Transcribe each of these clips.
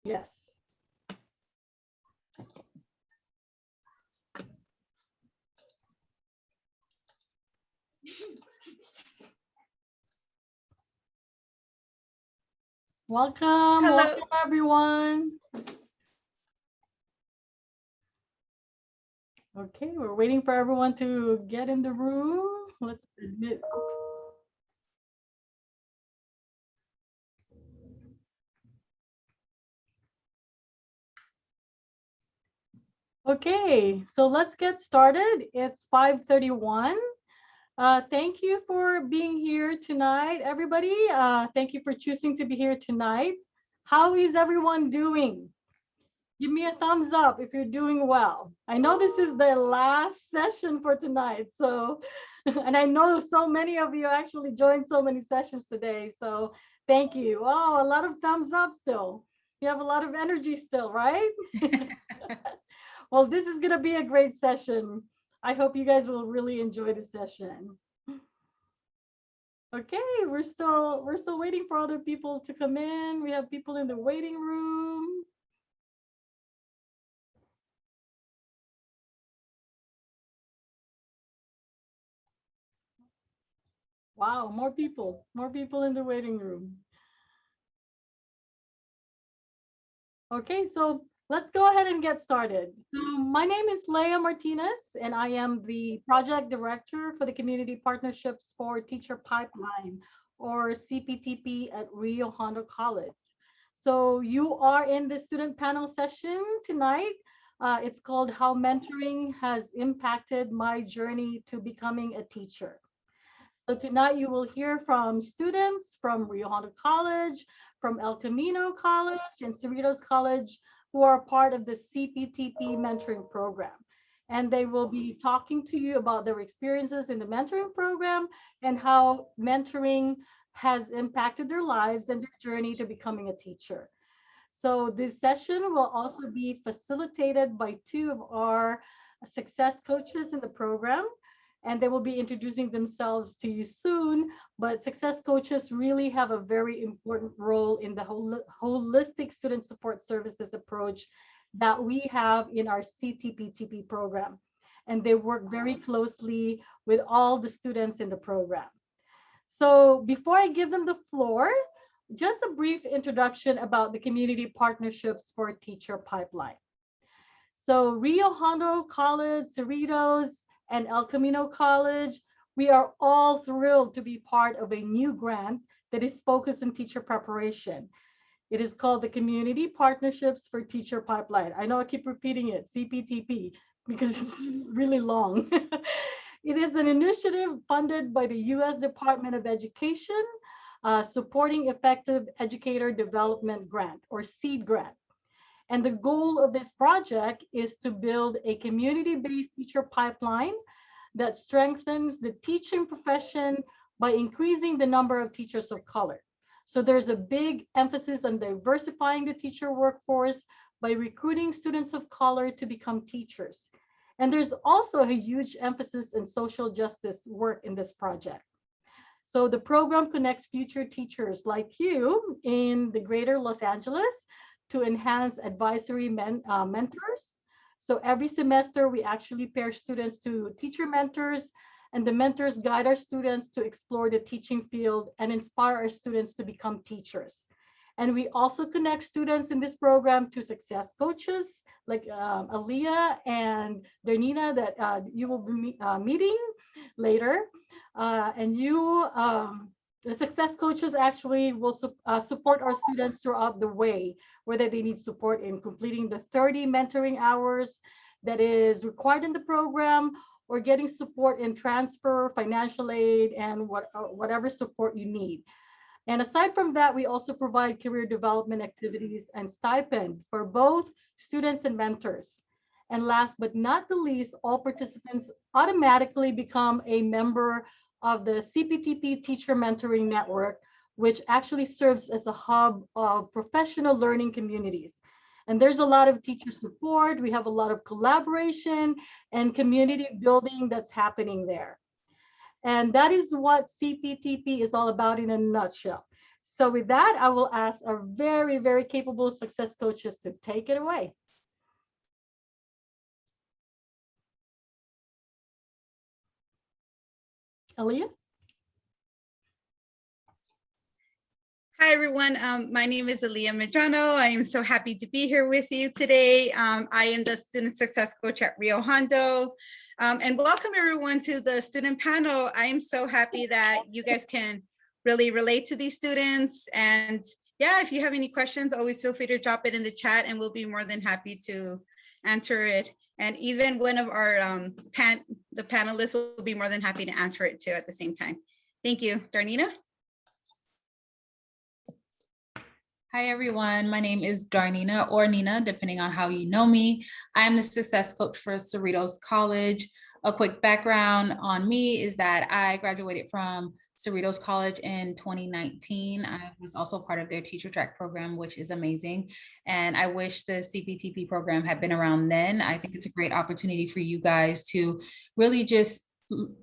Yes. Welcome, Hello. welcome everyone. Okay, we're waiting for everyone to get in the room. Let's admit. Okay, so let's get started. It's 5:31. Thank you for being here tonight, everybody. Thank you for choosing to be here tonight. How is everyone doing? Give me a thumbs up if you're doing well. I know this is the last session for tonight, so, and I know so many of you actually joined so many sessions today, so thank you. Oh, a lot of thumbs up still. You have a lot of energy still, right? Well, this is gonna be a great session. I hope you guys will really enjoy the session. Okay, we're still waiting for other people to come in. We have people in the waiting room. Wow, more people in the waiting room. Okay, so let's go ahead and get started. So my name is Leah Martinez, and I am the project director for the Community Partnerships for Teacher Pipeline, or CPTP at Rio Hondo College. So you are in the student panel session tonight. It's called How Mentoring Has Impacted My Journey to Becoming a Teacher. So tonight you will hear from students from Rio Hondo College, from El Camino College, and Cerritos College, who are part of the CPTP mentoring program. And they will be talking to you about their experiences in the mentoring program and how mentoring has impacted their lives and their journey to becoming a teacher. So this session will also be facilitated by two of our success coaches in the program, and they will be introducing themselves to you soon. But success coaches really have a very important role in the holistic student support services approach that we have in our CTPTP program. And they work very closely with all the students in the program. So before I give them the floor, just a brief introduction about the community partnerships for teacher pipeline. So Rio Hondo College, Cerritos, and El Camino College, we are all thrilled to be part of a new grant that is focused on teacher preparation. It is called the Community Partnerships for Teacher Pipeline. I know I keep repeating it, CPTP, because it's really long. It is an initiative funded by the US Department of Education, supporting Effective Educator Development Grant, or SEED grant. And the goal of this project is to build a community-based teacher pipeline that strengthens the teaching profession by increasing the number of teachers of color. So there's a big emphasis on diversifying the teacher workforce by recruiting students of color to become teachers. And there's also a huge emphasis in social justice work in this project. So the program connects future teachers like you in the greater Los Angeles to enhance advisory mentors. So every semester, we actually pair students to teacher mentors, and the mentors guide our students to explore the teaching field and inspire our students to become teachers. And we also connect students in this program to success coaches like Alia and Darneanna that you will be meeting later. And the success coaches actually will support our students throughout the way, whether they need support in completing the 30 mentoring hours that is required in the program, or getting support in transfer, financial aid, and whatever support you need. And aside from that, we also provide career development activities and stipend for both students and mentors. And last but not the least, all participants automatically become a member of the CPTP Teacher Mentoring Network, which actually serves as a hub of professional learning communities. And there's a lot of teacher support. We have a lot of collaboration and community building that's happening there. And that is what CPTP is all about in a nutshell. So with that, I will ask our very, very capable success coaches to take it away. Alia? Hi, everyone. My name is Alia Medrano. I am so happy to be here with you today. I am the Student Success Coach at Rio Hondo. And welcome, everyone, to the student panel. I am so happy that you guys can really relate to these students. And yeah, if you have any questions, always feel free to drop it in the chat, and we'll be more than happy to answer it. And even one of our the panelists will be more than happy to answer it too at the same time. Thank you. Darneanna? Hi, everyone. My name is Darneanna, or Nina, depending on how you know me. I am the success coach for Cerritos College. A quick background on me is that I graduated from Cerritos College in 2019. I was also part of their teacher track program, which is amazing. And I wish the CPTP program had been around then. I think it's a great opportunity for you guys to really just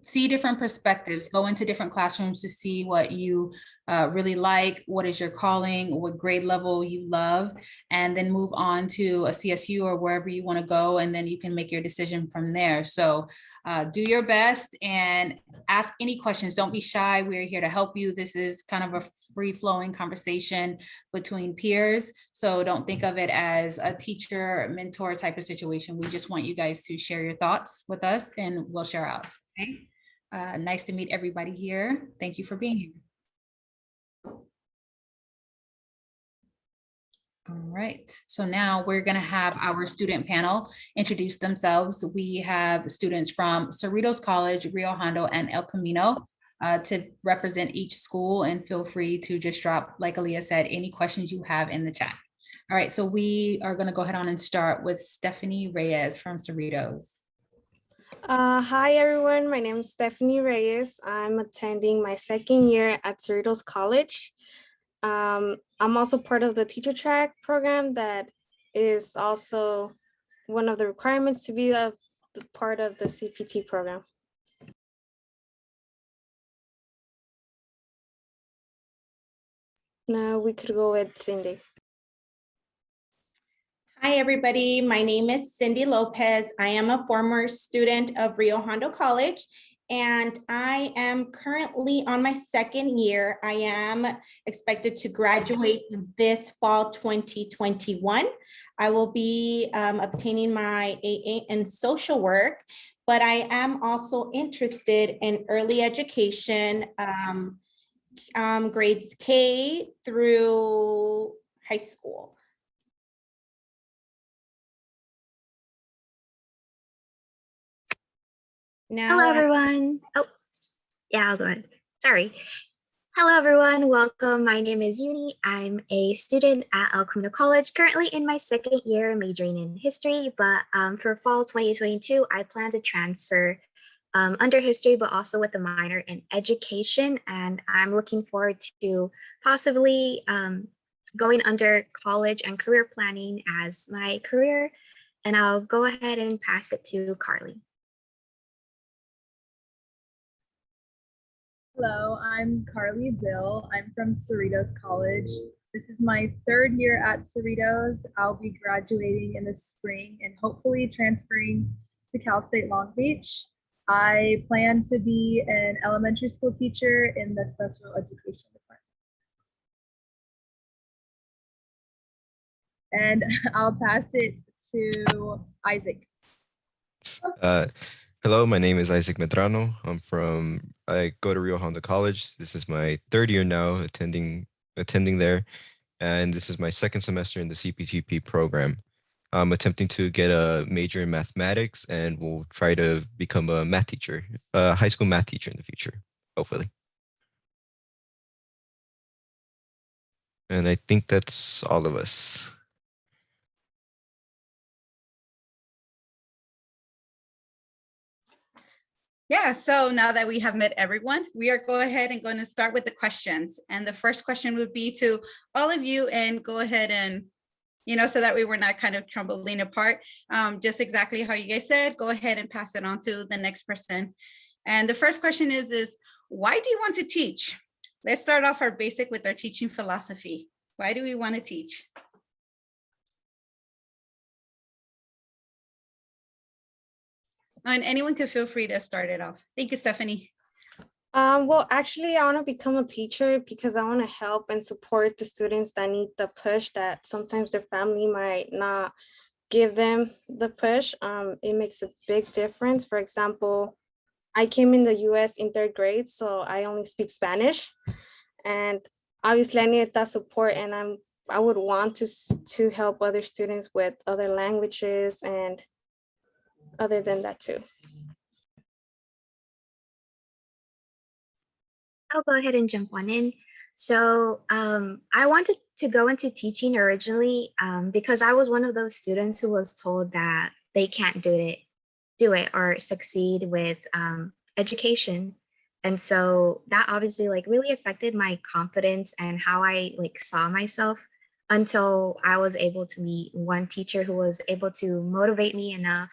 see different perspectives, go into different classrooms to see what you really like, what is your calling, what grade level you love, and then move on to a CSU or wherever you want to go, and then you can make your decision from there. So do your best and ask any questions. Don't be shy. We're here to help you. This is kind of a free-flowing conversation between peers. So don't think of it as a teacher mentor type of situation. We just want you guys to share your thoughts with us, and we'll share ours. Okay? Nice to meet everybody here. Thank you for being here. All right, so now we're going to have our student panel introduce themselves. We have students from Cerritos College, Rio Hondo, and El Camino to represent each school, and feel free to just drop, like Alia said, any questions you have in the chat. All right, so we are going to go ahead on and start with Stephanie Reyes from Cerritos. Hi everyone, my name is Stephanie Reyes. I'm attending my second year at Cerritos College. I'm also part of the teacher track program that is also one of the requirements to be a part of the CPT program. Now we could go with Cindy. Hi, everybody. My name is Cindy Lopez. I am a former student of Rio Hondo College, and I am currently on my second year. I am expected to graduate this fall 2021. I will be obtaining my AA in social work, but I am also interested in early education, grades K through high school. Now, hello, everyone. Oh, yeah, I'll go ahead. Sorry. Hello, everyone. Welcome. My name is Yuni. I'm a student at Camino College, currently in my second year, majoring in history. But for fall 2022, I plan to transfer under history, but also with a minor in education. And I'm looking forward to possibly going under college and career planning as my career. And I'll go ahead and pass it to Carly. Hello, I'm Carly Bill. I'm from Cerritos College. This is my third year at Cerritos. I'll be graduating in the spring and hopefully transferring to Cal State Long Beach. I plan to be an elementary school teacher in the special education department. And I'll pass it to Isaac. Hello, my name is Isaac Medrano. I go to Rio Hondo College. This is my third year now attending there, and this is my second semester in the CPTP program. I'm attempting to get a major in mathematics, and will try to become a math teacher, a high school math teacher in the future, hopefully. And I think that's all of us. Yeah, so now that we have met everyone, we are going to start with the questions. And the first question would be to all of you, and go ahead and, so that we were not kind of trembling apart, just exactly how you guys said, go ahead and pass it on to the next person. And the first question is why do you want to teach? let's start off our basic with our teaching philosophy. Why do we want to teach? And anyone can feel free to start it off. Thank you, Stephanie. Well, actually, I want to become a teacher because I want to help and support the students that need the push that sometimes their family might not give them the push. It makes a big difference. For example, I came in the US in 3rd grade, so I only speak Spanish. And obviously I needed that support, and I would want to help other students with other languages and other than that too. I'll go ahead and jump on in. So I wanted to go into teaching originally because I was one of those students who was told that they can't do it or succeed with education. And so that obviously like really affected my confidence and how I like saw myself until I was able to meet one teacher who was able to motivate me enough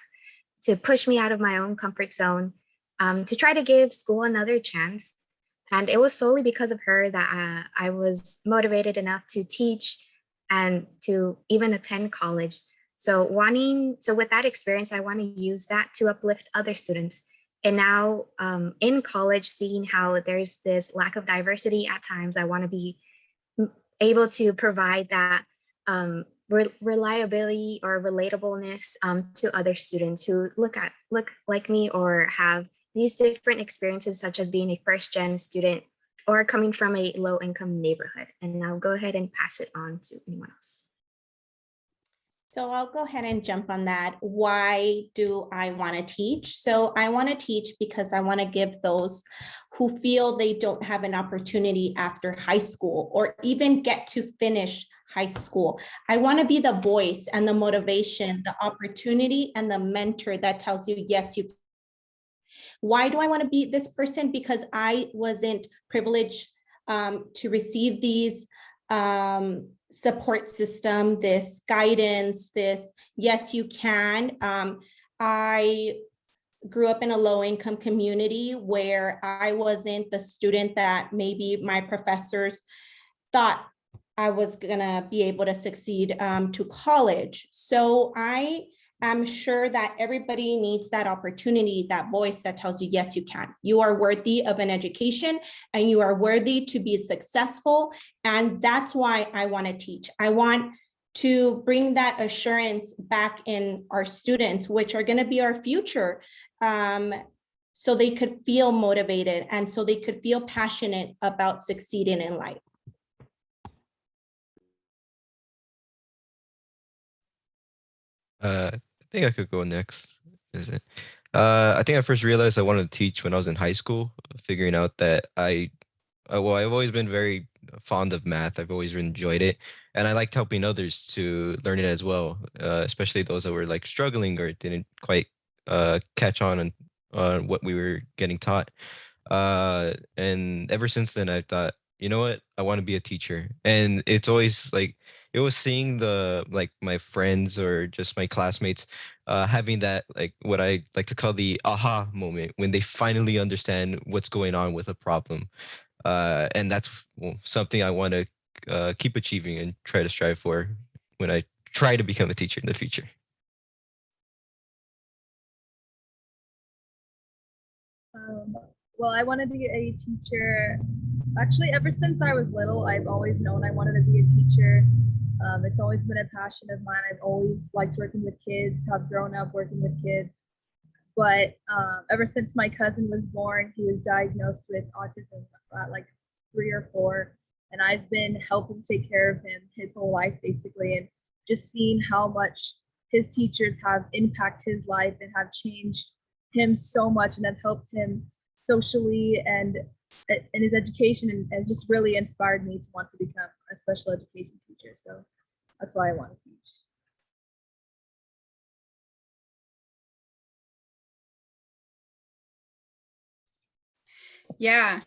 to push me out of my own comfort zone to try to give school another chance. And it was solely because of her that I was motivated enough to teach and to even attend college. So with that experience, I want to use that to uplift other students. And now in college, seeing how there's this lack of diversity at times, I want to be able to provide that reliability or relatableness to other students who look like me or have these different experiences, such as being a first-gen student or coming from a low-income neighborhood. And I'll go ahead and pass it on to anyone else. So I'll go ahead and jump on that. Why do I want to teach? So I want to teach because I want to give those who feel they don't have an opportunity after high school or even get to finish high school. I want to be the voice and the motivation, the opportunity and the mentor that tells you, yes, you can. Why do I want to be this person? Because I wasn't privileged to receive these support system, this guidance, this yes, you can. I grew up in a low income community where I wasn't the student that maybe my professors thought I was gonna be able to succeed to college. So I'm sure that everybody needs that opportunity, that voice that tells you, yes, you can. You are worthy of an education and you are worthy to be successful. And that's why I want to teach. I want to bring that assurance back in our students, which are going to be our future, so they could feel motivated and so they could feel passionate about succeeding in life. I think I could go next. Is it? I think I first realized I wanted to teach when I was in high school, figuring out that I've always been very fond of math. I've always enjoyed it, and I liked helping others to learn it as well, especially those that were like struggling or didn't quite catch on what we were getting taught. And ever since then, I thought, you know what, I want to be a teacher. And it's always like, it was seeing my friends or just my classmates having that, like what I like to call the aha moment when they finally understand what's going on with a problem. And that's something I want to keep achieving and try to strive for when I try to become a teacher in the future. Well, I want to be a teacher. Actually, ever since I was little, I've always known I wanted to be a teacher. It's always been a passion of mine. I've always liked working with kids, have grown up working with kids. But ever since my cousin was born, he was diagnosed with autism at like 3 or 4. And I've been helping take care of him his whole life, basically. And just seeing how much his teachers have impacted his life and have changed him so much and have helped him socially and in his education, and has just really inspired me to want to become a special education teacher. So that's why I want to teach. Yeah,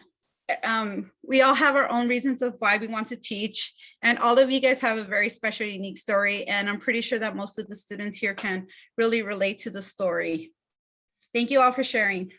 we all have our own reasons of why we want to teach, and all of you guys have a very special, unique story, and I'm pretty sure that most of the students here can really relate to the story. Thank you all for sharing.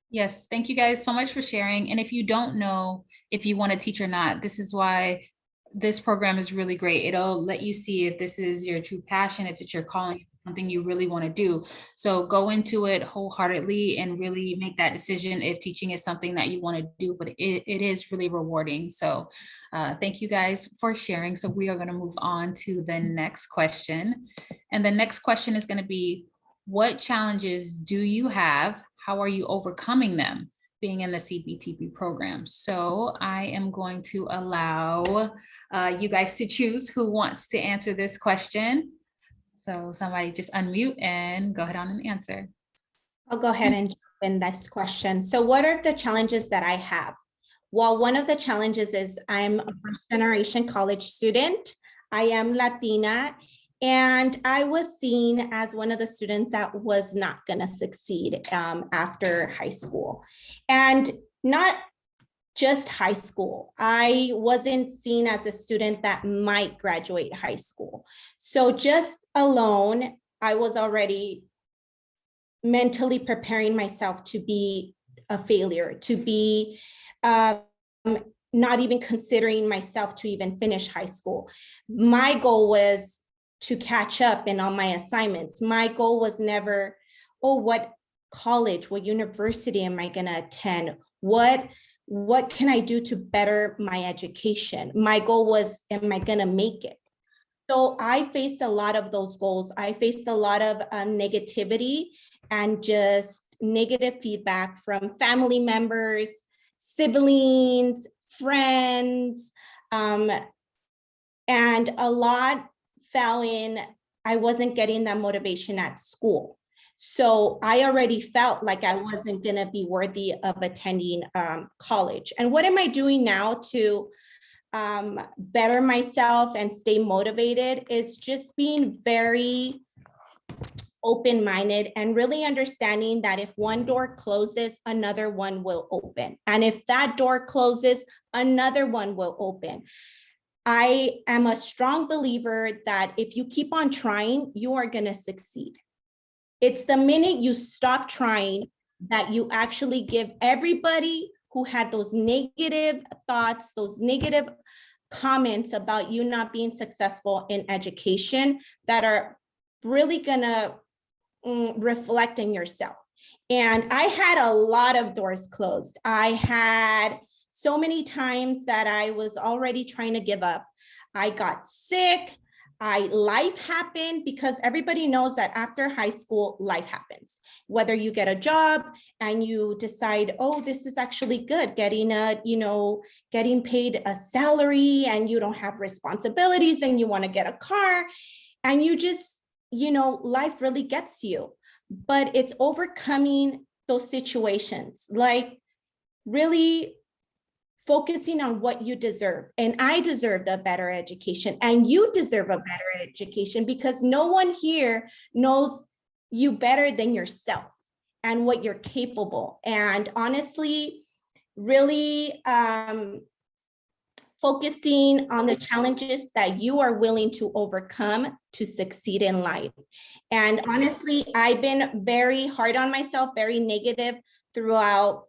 Yes, thank you guys so much for sharing. And if you don't know, if you want to teach or not. This is why this program is really great. It'll let you see if this is your true passion, if it's your calling, something you really want to do. So go into it wholeheartedly and really make that decision if teaching is something that you want to do, but it is really rewarding. So thank you guys for sharing. So we are going to move on to the next question. And the next question is going to be, what challenges do you have? How are you overcoming them being in the CPTP program? So I am going to allow you guys to choose who wants to answer this question. So somebody just unmute and go ahead on and answer. I'll go ahead and jump in this question. So what are the challenges that I have? Well, one of the challenges is I'm a first generation college student. I am Latina, and I was seen as one of the students that was not going to succeed after high school. And not just high school. I wasn't seen as a student that might graduate high school. So just alone, I was already mentally preparing myself to be a failure, to be not even considering myself to even finish high school. My goal was to catch up in all my assignments. My goal was never, oh, what college, what university am I going to attend? What can I do to better my education? My goal was, am I going to make it? So I faced a lot of those goals. I faced a lot of negativity and just negative feedback from family members, siblings, friends, and a lot fell in, I wasn't getting that motivation at school. So I already felt like I wasn't going to be worthy of attending college. And what am I doing now to better myself and stay motivated is just being very open-minded and really understanding that if one door closes, another one will open. And if that door closes, another one will open. I am a strong believer that if you keep on trying, you are going to succeed. It's the minute you stop trying that you actually give everybody who had those negative thoughts, those negative comments about you not being successful in education that are really gonna reflect in yourself. And I had a lot of doors closed. I had so many times that I was already trying to give up. I got sick. Life happened, because everybody knows that after high school, life happens. Whether you get a job and you decide, oh, this is actually good, getting paid a salary and you don't have responsibilities and you want to get a car, and you just, life really gets you. But it's overcoming those situations, like really focusing on what you deserve. And I deserved a better education, and you deserve a better education, because no one here knows you better than yourself and what you're capable. And honestly, really focusing on the challenges that you are willing to overcome to succeed in life. And honestly, I've been very hard on myself, very negative throughout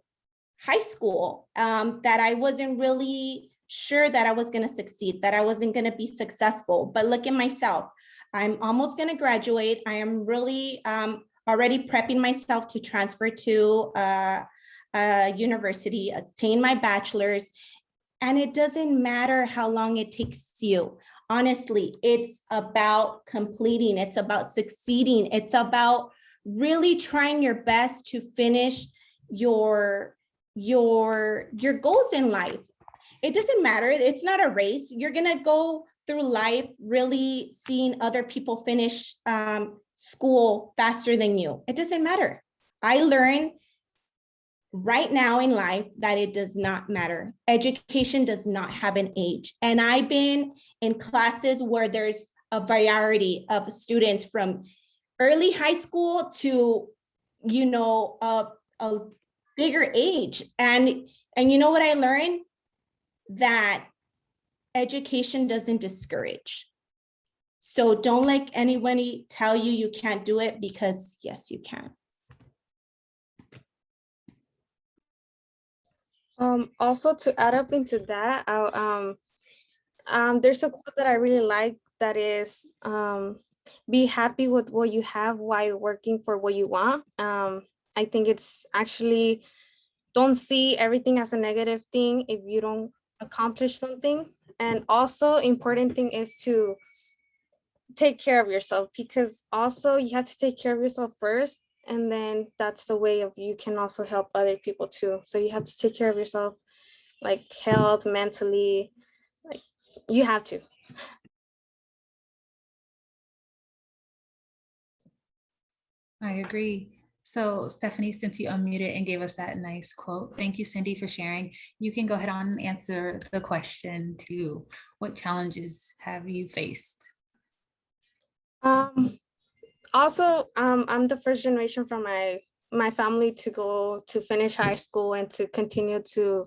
high school, that I wasn't really sure that I was going to succeed, that I wasn't going to be successful. But look at myself. I'm almost going to graduate. I am really already prepping myself to transfer to a university, attain my bachelor's. And it doesn't matter how long it takes you. Honestly, it's about completing. It's about succeeding. It's about really trying your best to finish your goals in life. It doesn't matter. It's not a race. You're going to go through life really seeing other people finish school faster than you. It doesn't matter. I learned right now in life that it does not matter. Education does not have an age. And I've been in classes where there's a variety of students from early high school to, a bigger age. And you know what I learned? That education doesn't discourage. So don't let anybody tell you you can't do it, because yes, you can. Also to add up into that, there's a quote that I really like that is, be happy with what you have while you're working for what you want. I think it's actually, don't see everything as a negative thing if you don't accomplish something. And also important thing is to take care of yourself, because also you have to take care of yourself first, and then that's the way of you can also help other people too. So you have to take care of yourself, like health, mentally, like you have to. I agree. So Stephanie, since you unmuted and gave us that nice quote, thank you, Cindy, for sharing. You can go ahead on and answer the question too. What challenges have you faced? Also, I'm the first generation from my family to go to finish high school and to continue to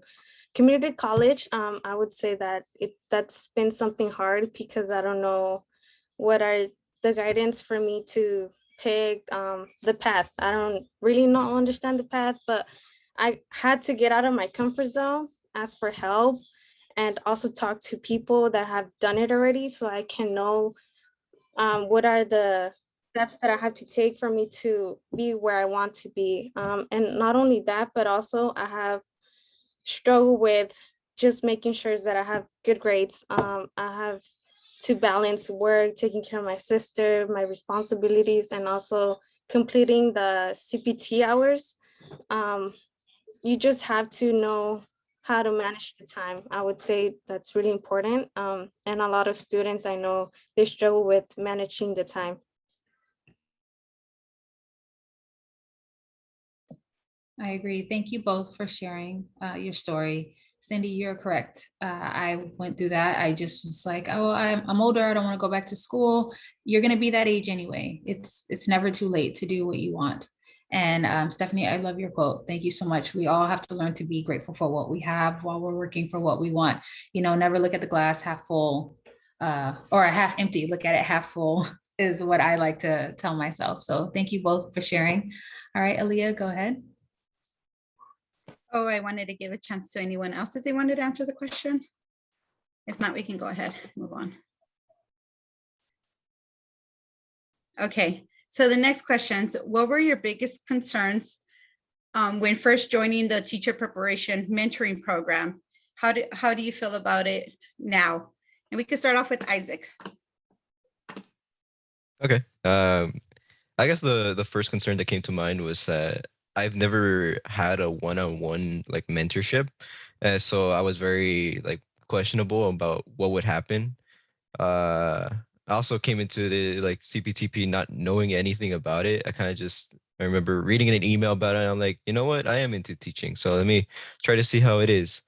community college. I would say that that's been something hard because I don't know what are the guidance for me to pick the path. I don't really not understand the path, but I had to get out of my comfort zone, ask for help, and also talk to people that have done it already so I can know what are the steps that I have to take for me to be where I want to be. And not only that, but also I have struggled with just making sure that I have good grades. I have to balance work, taking care of my sister, my responsibilities, and also completing the CPT hours. You just have to know how to manage the time. I would say that's really important. And a lot of students I know, they struggle with managing the time. I agree. Thank you both for sharing your story. Cindy, you're correct. I went through that. I just was like, oh, I'm older. I don't want to go back to school. You're going to be that age anyway. It's never too late to do what you want. And Stephanie, I love your quote. Thank you so much. We all have to learn to be grateful for what we have while we're working for what we want. You know, never look at the glass half full or half empty. Look at it half full is what I like to tell myself. So thank you both for sharing. All right, Alia, go ahead. Oh, I wanted to give a chance to anyone else if they wanted to answer the question. If not, we can go ahead, move on. Okay, so the next questions, what were your biggest concerns when first joining the teacher preparation mentoring program? How do you feel about it now? And we can start off with Isaac. Okay. I guess the first concern that came to mind was that I've never had a one-on-one like mentorship, so I was very like questionable about what would happen. I also came into the like CPTP not knowing anything about it. I remember reading an email about it. And I'm like, you know what? I am into teaching, so let me try to see how it is.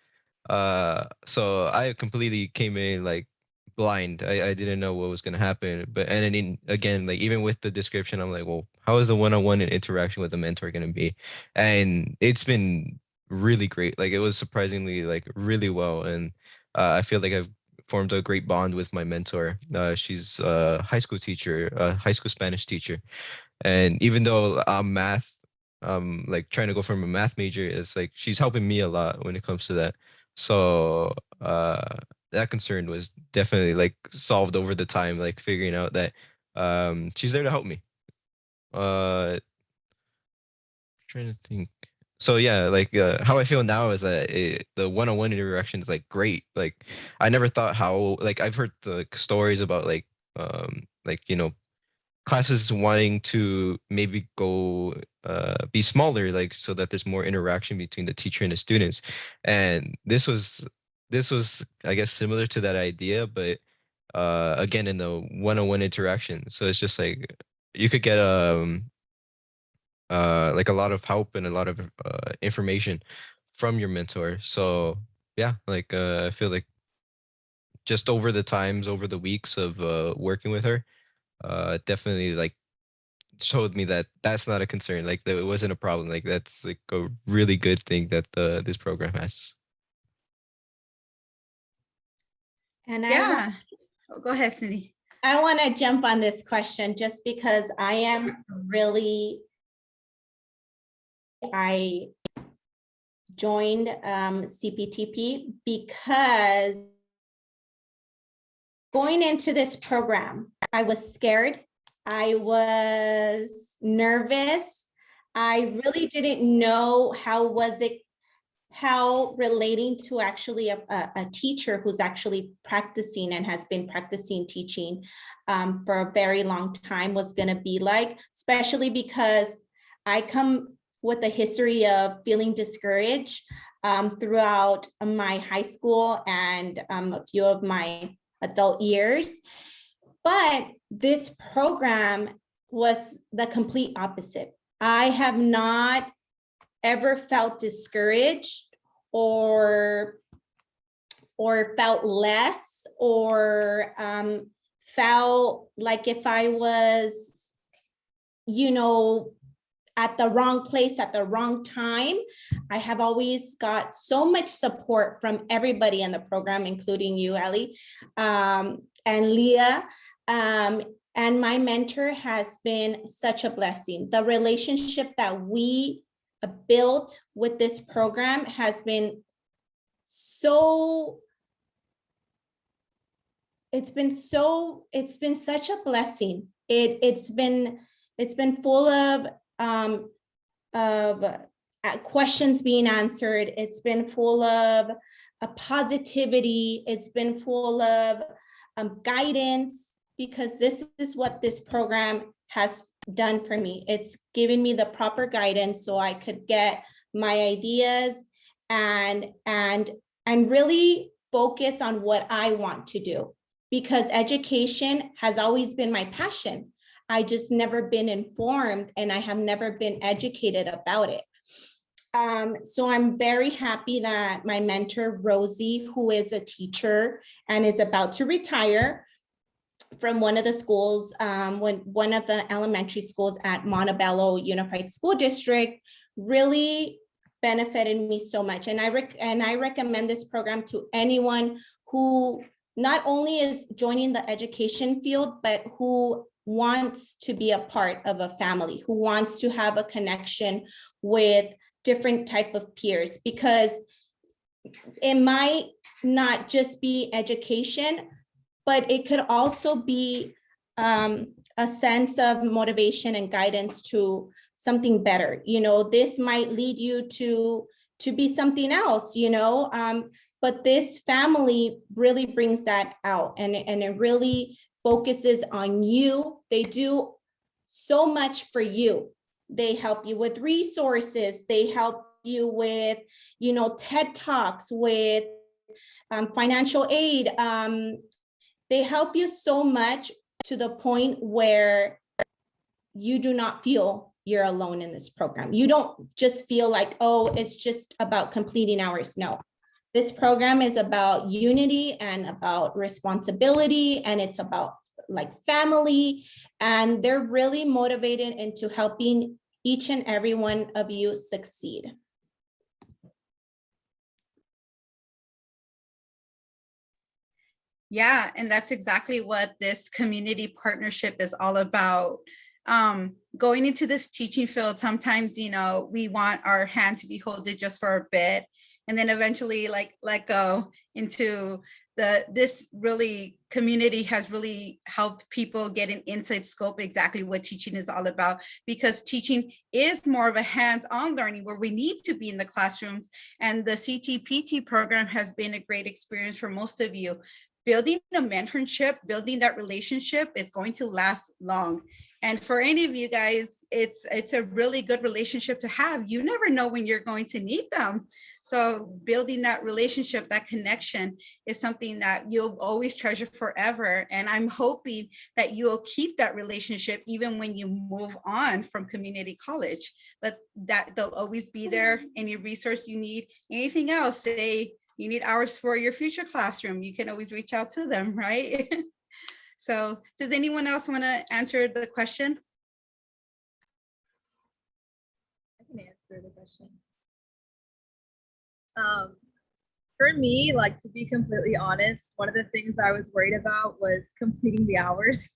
So I completely came in like blind. I didn't know what was gonna happen. But and then again, like even with the description, I'm like, well, how is the one-on-one interaction with the mentor gonna be? And it's been really great. Like it was surprisingly like really well, and I feel like I've formed a great bond with my mentor. She's a high school teacher, a high school Spanish teacher, and even though I'm math, like trying to go from a math major, is like she's helping me a lot when it comes to that. So that concern was definitely like solved over the time, like figuring out that she's there to help me. Trying to think. So yeah, like how I feel now is that the one-on-one interaction is like great. Like I never thought how like I've heard the stories about like you know classes wanting to maybe go be smaller, like so that there's more interaction between the teacher and the students. And this was I guess similar to that idea, but again in the one-on-one interaction. So it's just like you could get like a lot of help and a lot of information from your mentor. So yeah, like I feel like just over the times, over the weeks of working with her, definitely like showed me that that's not a concern. Like that it wasn't a problem. Like that's like a really good thing that this program has. And Yeah, go ahead, Cindy. I want to jump on this question just because I am really, I joined CPTP because going into this program, I was scared. I was nervous. I really didn't know how relating to actually a teacher who's actually practicing and has been practicing teaching for a very long time was going to be like, especially because I come with a history of feeling discouraged throughout my high school and a few of my adult years. But this program was the complete opposite. I have not ever felt discouraged or felt less or felt like if I was, at the wrong place at the wrong time. I have always got so much support from everybody in the program, including you, Ellie, and Leah. And my mentor has been such a blessing. The relationship that we built with this program has been it's been such a blessing. It's been full of questions being answered. It's been full of positivity. It's been full of guidance, because this is what this program has done for me. It's given me the proper guidance so I could get my ideas and really focus on what I want to do, because education has always been my passion. I just never been informed and I have never been educated about it. So I'm very happy that my mentor, Rosie, who is a teacher and is about to retire from one of the schools, one of the elementary schools at Montebello Unified School District, really benefited me so much. And I recommend this program to anyone who not only is joining the education field, but who wants to be a part of a family, who wants to have a connection with different type of peers, because it might not just be education, but it could also be a sense of motivation and guidance to something better. This might lead you to be something else, but this family really brings that out, and it really focuses on you. They do so much for you. They help you with resources. They help you with, TED Talks, with financial aid. They help you so much to the point where you do not feel you're alone in this program. You don't just feel like, oh, it's just about completing hours. No. This program is about unity and about responsibility, and it's about like family, and they're really motivated into helping each and every one of you succeed. Yeah, and that's exactly what this community partnership is all about. Going into this teaching field, sometimes, we want our hand to be holded just for a bit, and then eventually let go into this really community has really helped people get an inside scope exactly what teaching is all about, because teaching is more of a hands-on learning where we need to be in the classrooms. And the CTPT program has been a great experience for most of you. Building a mentorship, building that relationship, it's going to last long. And for any of you guys, it's a really good relationship to have. You never know when you're going to need them. So building that relationship, that connection is something that you'll always treasure forever. And I'm hoping that you'll keep that relationship even when you move on from community college, but that they'll always be there. Any resource you need, anything else, say you need hours for your future classroom, you can always reach out to them, right? So does anyone else want to answer the question? I can answer the question. For me, to be completely honest, one of the things I was worried about was completing the hours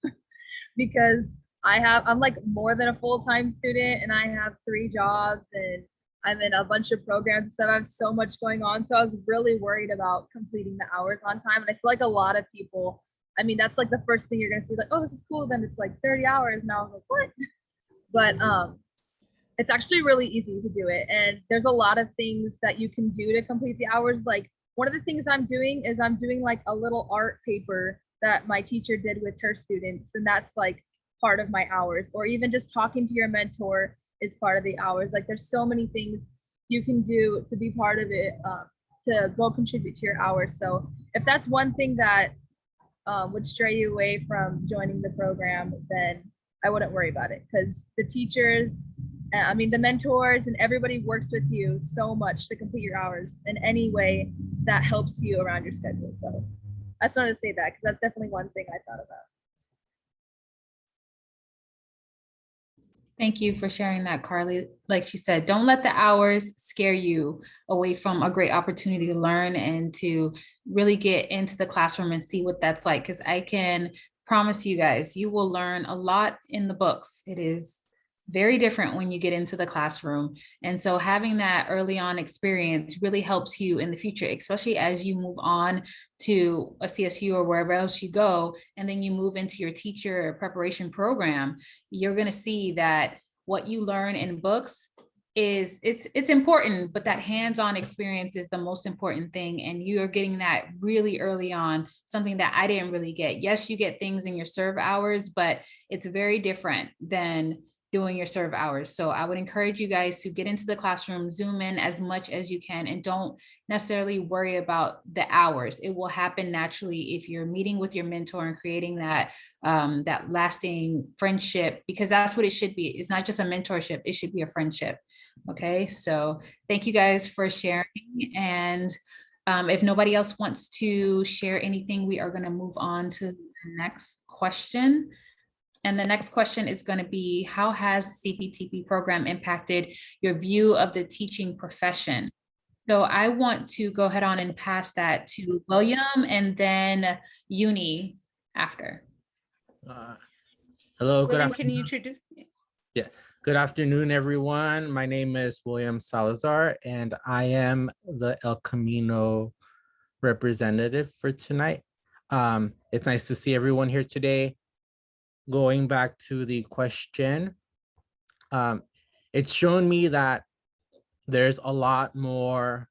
because I'm more than a full-time student and I have 3 jobs, and I'm in a bunch of programs and stuff. I have so much going on. So I was really worried about completing the hours on time. And I feel like a lot of people, I mean, that's like the first thing you're gonna see, like, oh, this is cool. Then it's like 30 hours. And I was like, what? But it's actually really easy to do it. And there's a lot of things that you can do to complete the hours. Like one of the things I'm doing is I'm doing like a little art paper that my teacher did with her students. And that's like part of my hours, or even just talking to your mentor is part of the hours. Like there's so many things you can do to be part of it, to go contribute to your hours. So if that's one thing that would stray you away from joining the program, then I wouldn't worry about it, because the teachers, I mean, the mentors and everybody works with you so much to complete your hours in any way that helps you around your schedule. So I just wanted to say that, because that's definitely one thing I thought about. Thank you for sharing that, Carly. Like she said, don't let the hours scare you away from a great opportunity to learn and to really get into the classroom and see what that's like. Because I can promise you guys, you will learn a lot in the books. It is very different when you get into the classroom. And so having that early on experience really helps you in the future, especially as you move on to a CSU or wherever else you go, and then you move into your teacher preparation program. You're going to see that what you learn in books is it's important, but that hands-on experience is the most important thing. And you are getting that really early on, something that I didn't really get. Yes, you get things in your serve hours, but it's very different than doing your serve hours. So I would encourage you guys to get into the classroom, zoom in as much as you can, and don't necessarily worry about the hours. It will happen naturally if you're meeting with your mentor and creating that that lasting friendship, because that's what it should be. It's not just a mentorship, it should be a friendship. Okay, so thank you guys for sharing. And if nobody else wants to share anything, we are going to move on to the next question. And the next question is going to be, how has CPTP program impacted your view of the teaching profession? So I want to go ahead on and pass that to William and then Yuni after. Hello, good William, afternoon. can you introduce me? Yeah, good afternoon, everyone. My name is William Salazar, and I am the El Camino representative for tonight. It's nice to see everyone here today. Going back to the question, it's shown me that there's a lot more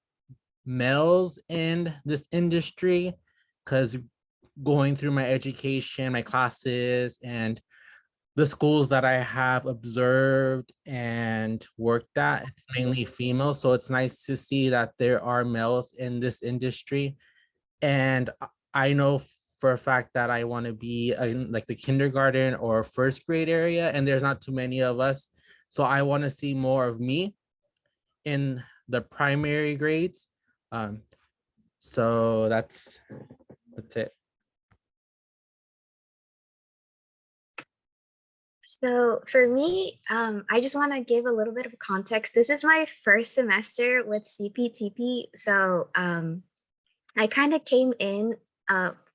males in this industry, because going through my education, my classes, and the schools that I have observed and worked at, mainly female. So it's nice to see that there are males in this industry. And I know for a fact that I want to be in like the kindergarten or first grade area, and there's not too many of us. So I want to see more of me in the primary grades. So that's it. So for me, I just want to give a little bit of context. This is my first semester with CPTP. So I kind of came in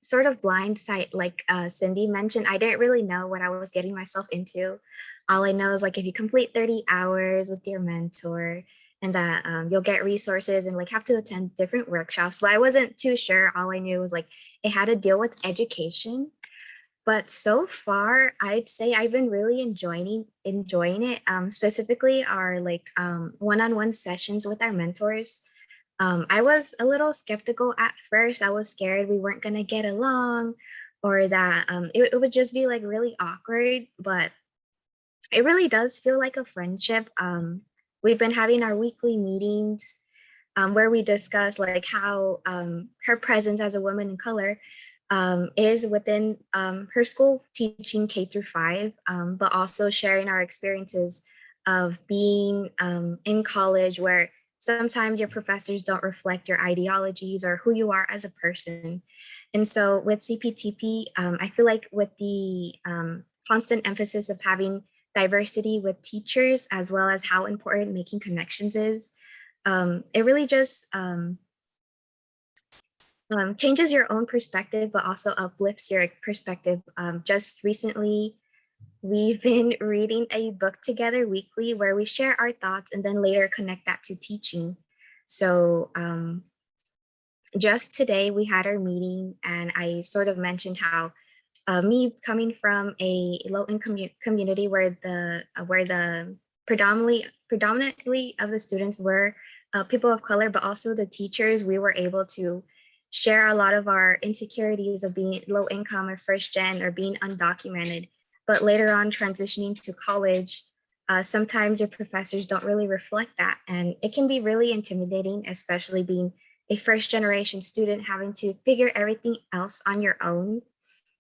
sort of blindsided, like Cindy mentioned. I didn't really know what I was getting myself into. All I know is like if you complete 30 hours with your mentor, and that you'll get resources and like have to attend different workshops. But I wasn't too sure. All I knew was like it had to deal with education. But so far, I'd say I've been really enjoying it. Specifically, our like one-on-one sessions with our mentors. I was a little skeptical at first. I was scared we weren't gonna get along, or that it would just be like really awkward. But it really does feel like a friendship. We've been having our weekly meetings where we discuss like how her presence as a woman in color is within her school teaching K through 5, but also sharing our experiences of being in college, where sometimes your professors don't reflect your ideologies or who you are as a person. And so with CPTP, I feel like with the constant emphasis of having diversity with teachers, as well as how important making connections is, it really just changes your own perspective, but also uplifts your perspective. Just recently, we've been reading a book together weekly where we share our thoughts and then later connect that to teaching. So just today we had our meeting and I sort of mentioned how me coming from a low-income community where the predominantly of the students were people of color, but also the teachers, we were able to share a lot of our insecurities of being low income or first gen or being undocumented. But later on, transitioning to college, sometimes your professors don't really reflect that. And it can be really intimidating, especially being a first generation student, having to figure everything else on your own.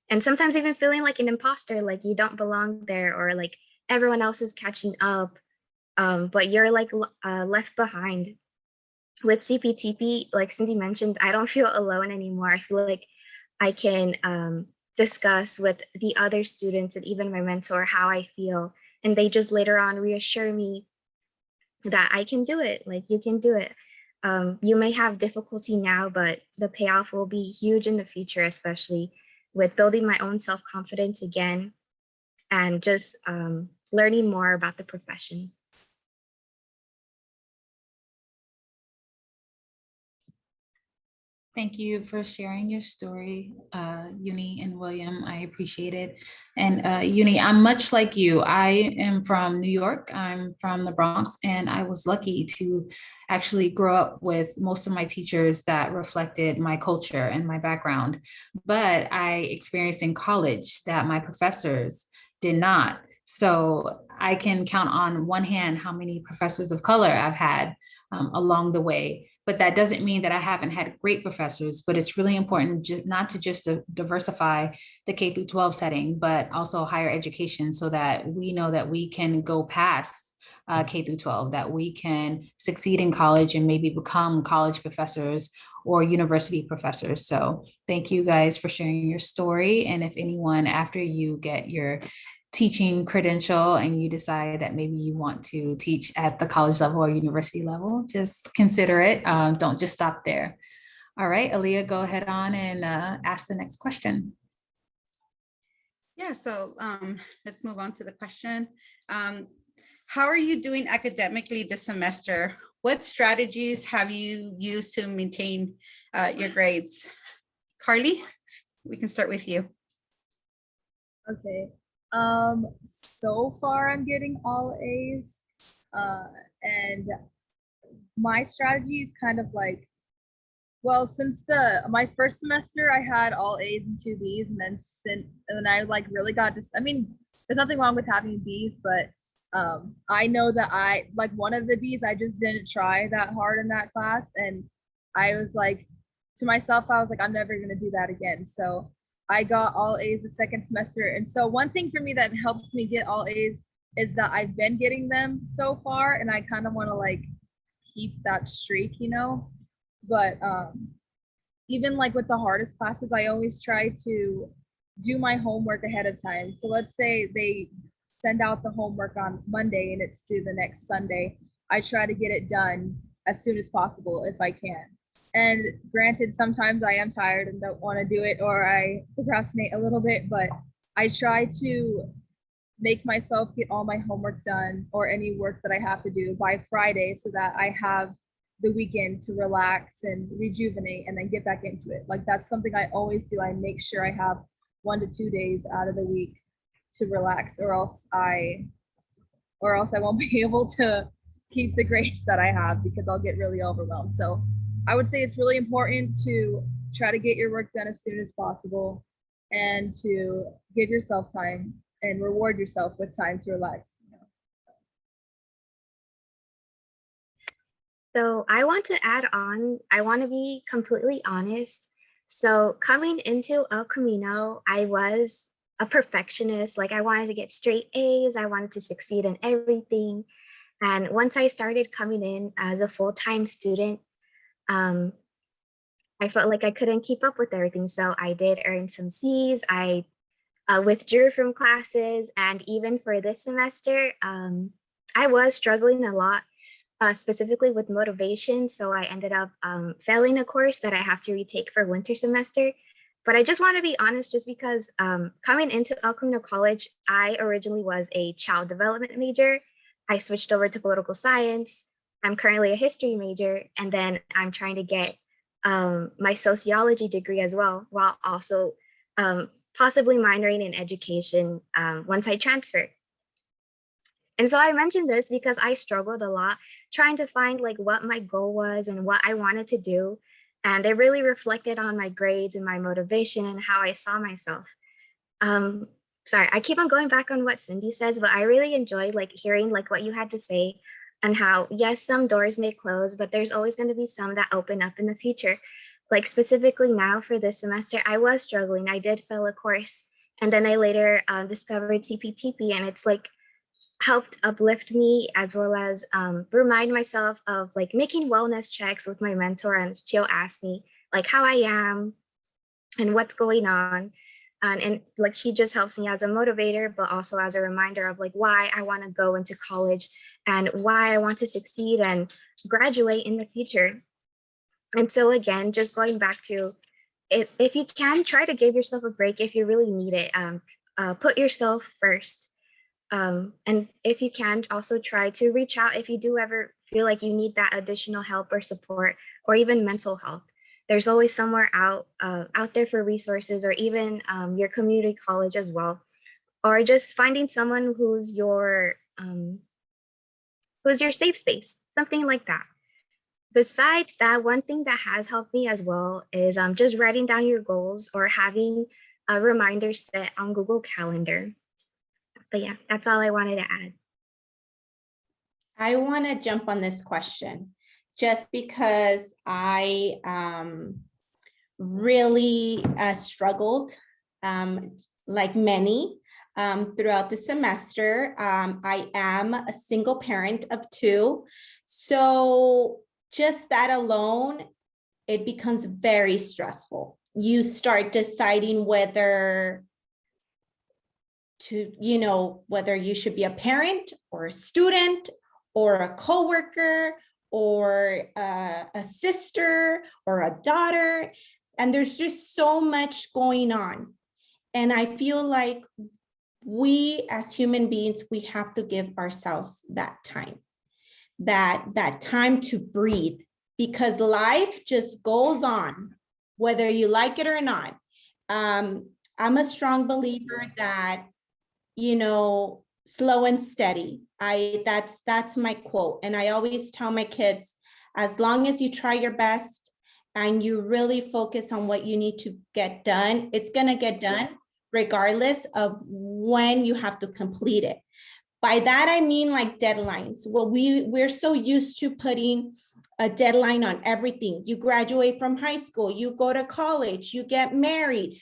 And sometimes even feeling like an imposter, like you don't belong there or like everyone else is catching up, but you're like left behind. With CPTP, like Cindy mentioned, I don't feel alone anymore. I feel like I can discuss with the other students and even my mentor how I feel. And they just later on reassure me that I can do it, like you can do it. You may have difficulty now, but the payoff will be huge in the future, especially with building my own self-confidence again and just learning more about the profession. Thank you for sharing your story, Yuni and William. I appreciate it. And Yuni, I'm much like you. I am from New York. I'm from the Bronx, and I was lucky to actually grow up with most of my teachers that reflected my culture and my background. But I experienced in college that my professors did not. So I can count on one hand how many professors of color I've had along the way. But that doesn't mean that I haven't had great professors, but it's really important not to just diversify the K through 12 setting, but also higher education so that we know that we can go past K through 12, that we can succeed in college and maybe become college professors or university professors. So thank you guys for sharing your story. And if anyone, after you get your teaching credential and you decide that maybe you want to teach at the college level or university level, just consider it. Don't just stop there. All right, Alia, go ahead on and ask the next question. Yeah, so let's move on to the question. How are you doing academically this semester? What strategies have you used to maintain your grades? Carly, we can start with you. Okay. So far I'm getting all A's, and my strategy is kind of like, well, since my first semester I had all A's and 2 B's, and then I like really got this. I mean, there's nothing wrong with having B's, but I know that I like one of the B's I just didn't try that hard in that class, and I was like to myself, I was like, I'm never gonna do that again. So I got all A's the second semester. And so one thing for me that helps me get all A's is that I've been getting them so far, and I kind of want to like keep that streak, you know. But even like with the hardest classes, I always try to do my homework ahead of time. So let's say they send out the homework on Monday and it's due the next Sunday. I try to get it done as soon as possible if I can. And granted, sometimes I am tired and don't want to do it, or I procrastinate a little bit, but I try to make myself get all my homework done or any work that I have to do by Friday so that I have the weekend to relax and rejuvenate and then get back into it. Like that's something I always do. I make sure I have 1 to 2 days out of the week to relax, or else I won't be able to keep the grades that I have because I'll get really overwhelmed. So I would say it's really important to try to get your work done as soon as possible and to give yourself time and reward yourself with time to relax. So I want to add on, I want to be completely honest. So coming into El Camino, I was a perfectionist. Like I wanted to get straight A's. I wanted to succeed in everything. And once I started coming in as a full-time student, I felt like I couldn't keep up with everything. So I did earn some C's. I withdrew from classes. And even for this semester, I was struggling a lot, specifically with motivation. So I ended up failing a course that I have to retake for winter semester. But I just want to be honest, just because coming into El Camino College, I originally was a child development major. I switched over to political science. I'm currently a history major, and then I'm trying to get my sociology degree as well, while also possibly minoring in education once I transfer. And so I mentioned this because I struggled a lot trying to find like what my goal was and what I wanted to do. And it really reflected on my grades and my motivation and how I saw myself. Sorry, I keep on going back on what Cindy says, but I really enjoyed like hearing like what you had to say and how, yes, some doors may close, but there's always going to be some that open up in the future. Like specifically now for this semester, I was struggling. I did fail a course. And then I later discovered CPTP, and it's like helped uplift me, as well as remind myself of like making wellness checks with my mentor, and she'll ask me like how I am and what's going on. And like she just helps me as a motivator, but also as a reminder of like why I want to go into college and why I want to succeed and graduate in the future. And so again, just going back to if you can, try to give yourself a break if you really need it. Put yourself first. And if you can, also try to reach out if you do ever feel like you need that additional help or support, or even mental health. There's always somewhere out there for resources, or even your community college as well, or just finding someone who's your safe space, something like that. Besides that, one thing that has helped me as well is just writing down your goals or having a reminder set on Google Calendar. But yeah, that's all I wanted to add. I want to jump on this question just because I really struggled, like many, throughout the semester. I am a single parent of 2. So just that alone, it becomes very stressful. You start deciding whether you should be a parent or a student or a coworker or a sister or a daughter. And there's just so much going on. And I feel like we as human beings, we have to give ourselves that time, that time to breathe, because life just goes on, whether you like it or not. I'm a strong believer that, slow and steady. That's my quote. And I always tell my kids, as long as you try your best and you really focus on what you need to get done, it's going to get done regardless of when you have to complete it. By that, I mean like deadlines. Well, we're so used to putting a deadline on everything. You graduate from high school, you go to college, you get married.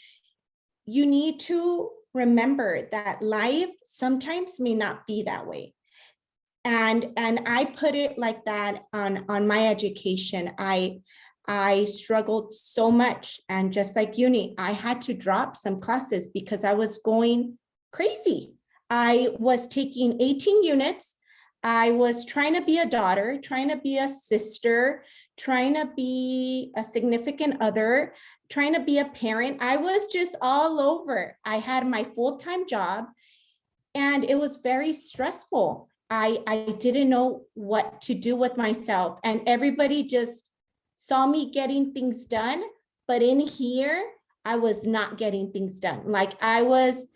You need to remember that life sometimes may not be that way. And I put it like that on my education. I struggled so much. And just like Yuni, I had to drop some classes because I was going crazy. I was taking 18 units. I was trying to be a daughter, trying to be a sister, trying to be a significant other, trying to be a parent. I was just all over. I had my full-time job and it was very stressful. I didn't know what to do with myself, and everybody just saw me getting things done. But in here, I was not getting things done. Like I was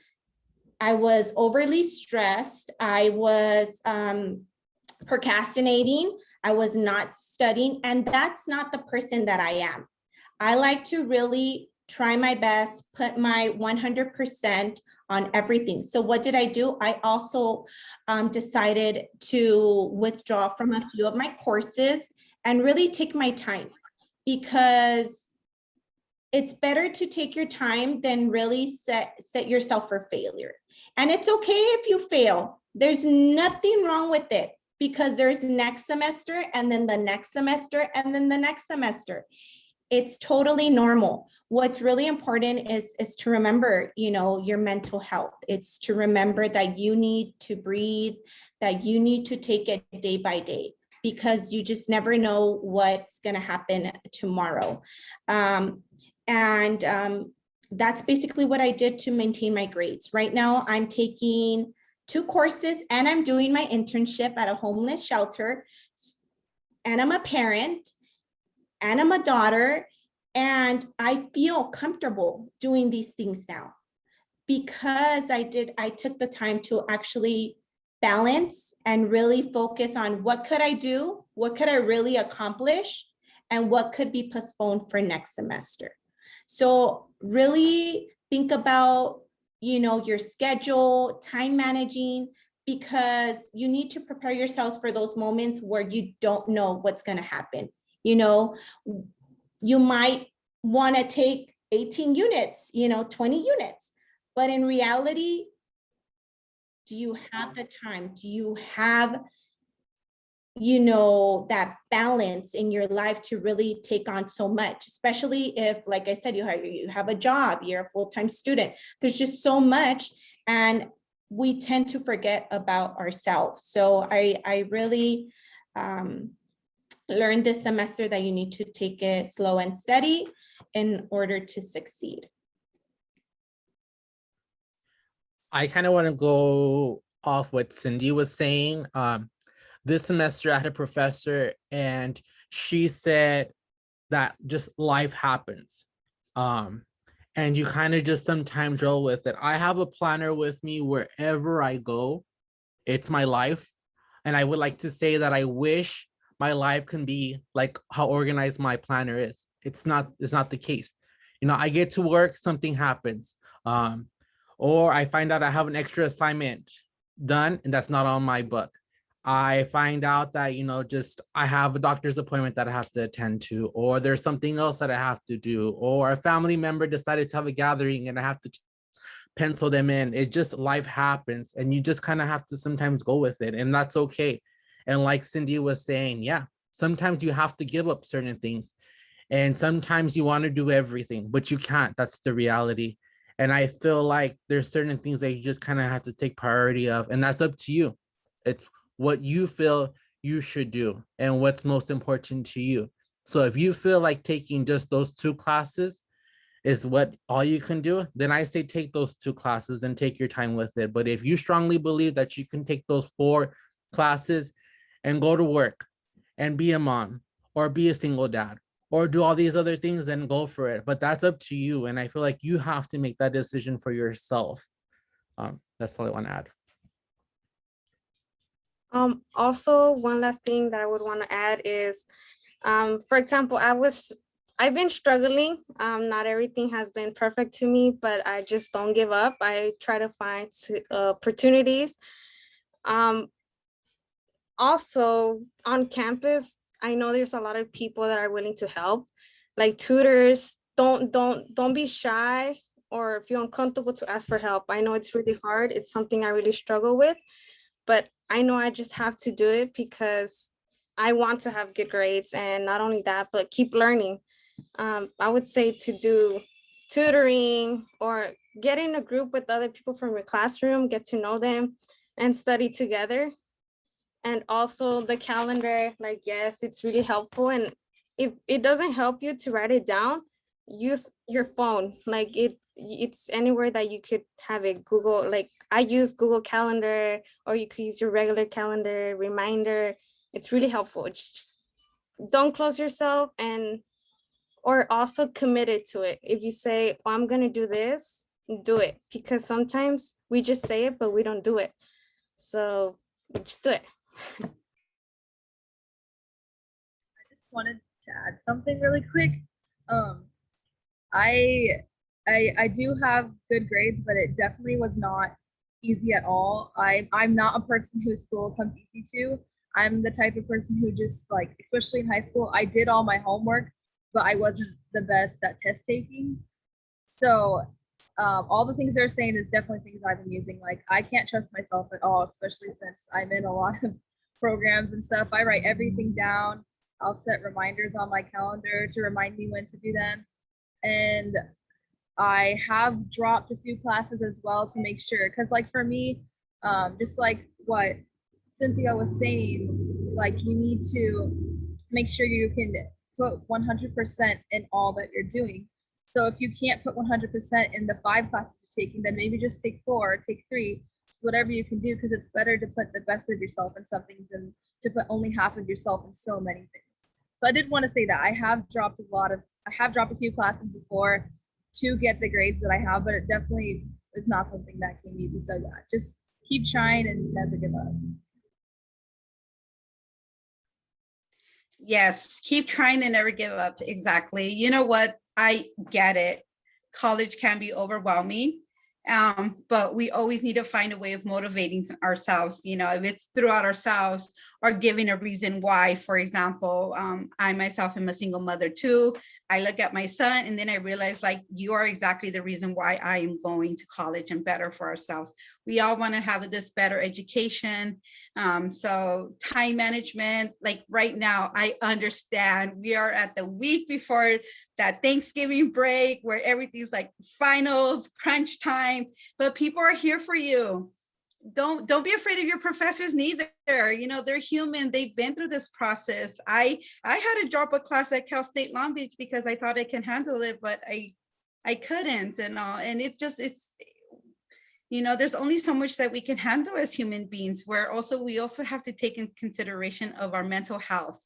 overly stressed. I was procrastinating. I was not studying. And that's not the person that I am. I like to really try my best, put my 100% on everything. So what did I do? I also decided to withdraw from a few of my courses and really take my time, because it's better to take your time than really set yourself for failure. And it's okay if you fail. There's nothing wrong with it, because there's next semester and then the next semester and then the next semester. It's totally normal. What's really important is to remember, your mental health. It's to remember that you need to breathe, that you need to take it day by day, because you just never know what's going to happen tomorrow. And that's basically what I did to maintain my grades. Right now, I'm taking 2 courses and I'm doing my internship at a homeless shelter. And I'm a parent and I'm a daughter. And I feel comfortable doing these things now because I took the time to actually balance and really focus on what could I do, what could I really accomplish, and what could be postponed for next semester. So really think about, your schedule, time managing, because you need to prepare yourselves for those moments where you don't know what's going to happen. You might want to take 18 units, 20 units, but in reality, do you have the time? Do you have, that balance in your life to really take on so much, especially if, like I said, you have a job, you're a full-time student. There's just so much, and we tend to forget about ourselves. So I really learned this semester that you need to take it slow and steady in order to succeed. I kind of want to go off what Cindy was saying. This semester I had a professor and she said that just life happens. And you kind of just sometimes roll with it. I have a planner with me wherever I go. It's my life. And I would like to say that I wish my life can be like how organized my planner is. It's not the case. I get to work, something happens. Or I find out I have an extra assignment done and that's not on my book. I find out that, I have a doctor's appointment that I have to attend to, or there's something else that I have to do, or a family member decided to have a gathering and I have to pencil them in. It just, life happens and you just kind of have to sometimes go with it, and that's okay. And like Cindy was saying, yeah, sometimes you have to give up certain things and sometimes you want to do everything, but you can't. That's the reality. And I feel like there's certain things that you just kind of have to take priority of, and that's up to you. It's what you feel you should do and what's most important to you. So if you feel like taking just those 2 classes is what all you can do, then I say take those 2 classes and take your time with it. But if you strongly believe that you can take those 4 classes and go to work and be a mom or be a single dad or do all these other things, then go for it. But that's up to you. And I feel like you have to make that decision for yourself. That's all I want to add. Also, one last thing that I would want to add is, for example, I've been struggling. Not everything has been perfect to me, but I just don't give up. I try to find opportunities. Also on campus, I know there's a lot of people that are willing to help, like tutors. Don't be shy or feel uncomfortable to ask for help. I know it's really hard. It's something I really struggle with, but I know I just have to do it because I want to have good grades, and not only that, but keep learning. I would say to do tutoring or get in a group with other people from your classroom, get to know them and study together. And also the calendar, like, yes, it's really helpful. And if it doesn't help you to write it down, use your phone. Like it's anywhere that you could have it. Google, like I use Google Calendar, or you could use your regular calendar reminder. It's really helpful. It's just, don't close yourself, or also committed to it. If you say, oh, I'm gonna do this, do it, because sometimes we just say it, but we don't do it. So just do it. I just wanted to add something really quick. I do have good grades, but it definitely was not easy at all. I'm not a person who school comes easy to. I'm the type of person who just, like, especially in high school, I did all my homework, but I wasn't the best at test taking. So all the things they're saying is definitely things I've been using. Like, I can't trust myself at all, especially since I'm in a lot of programs and stuff. I write everything down. I'll set reminders on my calendar to remind me when to do them. And I have dropped a few classes as well to make sure, because like for me, just like what Cynthia was saying, like you need to make sure you can put 100% in all that you're doing. So if you can't put 100% in the 5 classes you're taking, then maybe just take 4 or take 3, just whatever you can do, because it's better to put the best of yourself in something than to put only half of yourself in so many things. So I did want to say that I have dropped a few classes before to get the grades that I have, but it definitely is not something that came easy. So yeah, just keep trying and never give up. Yes, keep trying and never give up. Exactly. You know what? I get it. College can be overwhelming, but we always need to find a way of motivating ourselves. You know, if it's throughout ourselves or giving a reason why. For example, I myself am a single mother too. I look at my son and then I realize, like, you are exactly the reason why I am going to college and better for ourselves. We all want to have this better education. So time management, like right now, I understand we are at the week before that Thanksgiving break where everything's like finals, crunch time, but people are here for you. Don't be afraid of your professors neither. You know, they're human. They've been through this process. I had to drop a class at Cal State Long Beach because I thought I can handle it, but I couldn't, and it's you know, there's only so much that we can handle as human beings, where we also have to take in consideration of our mental health.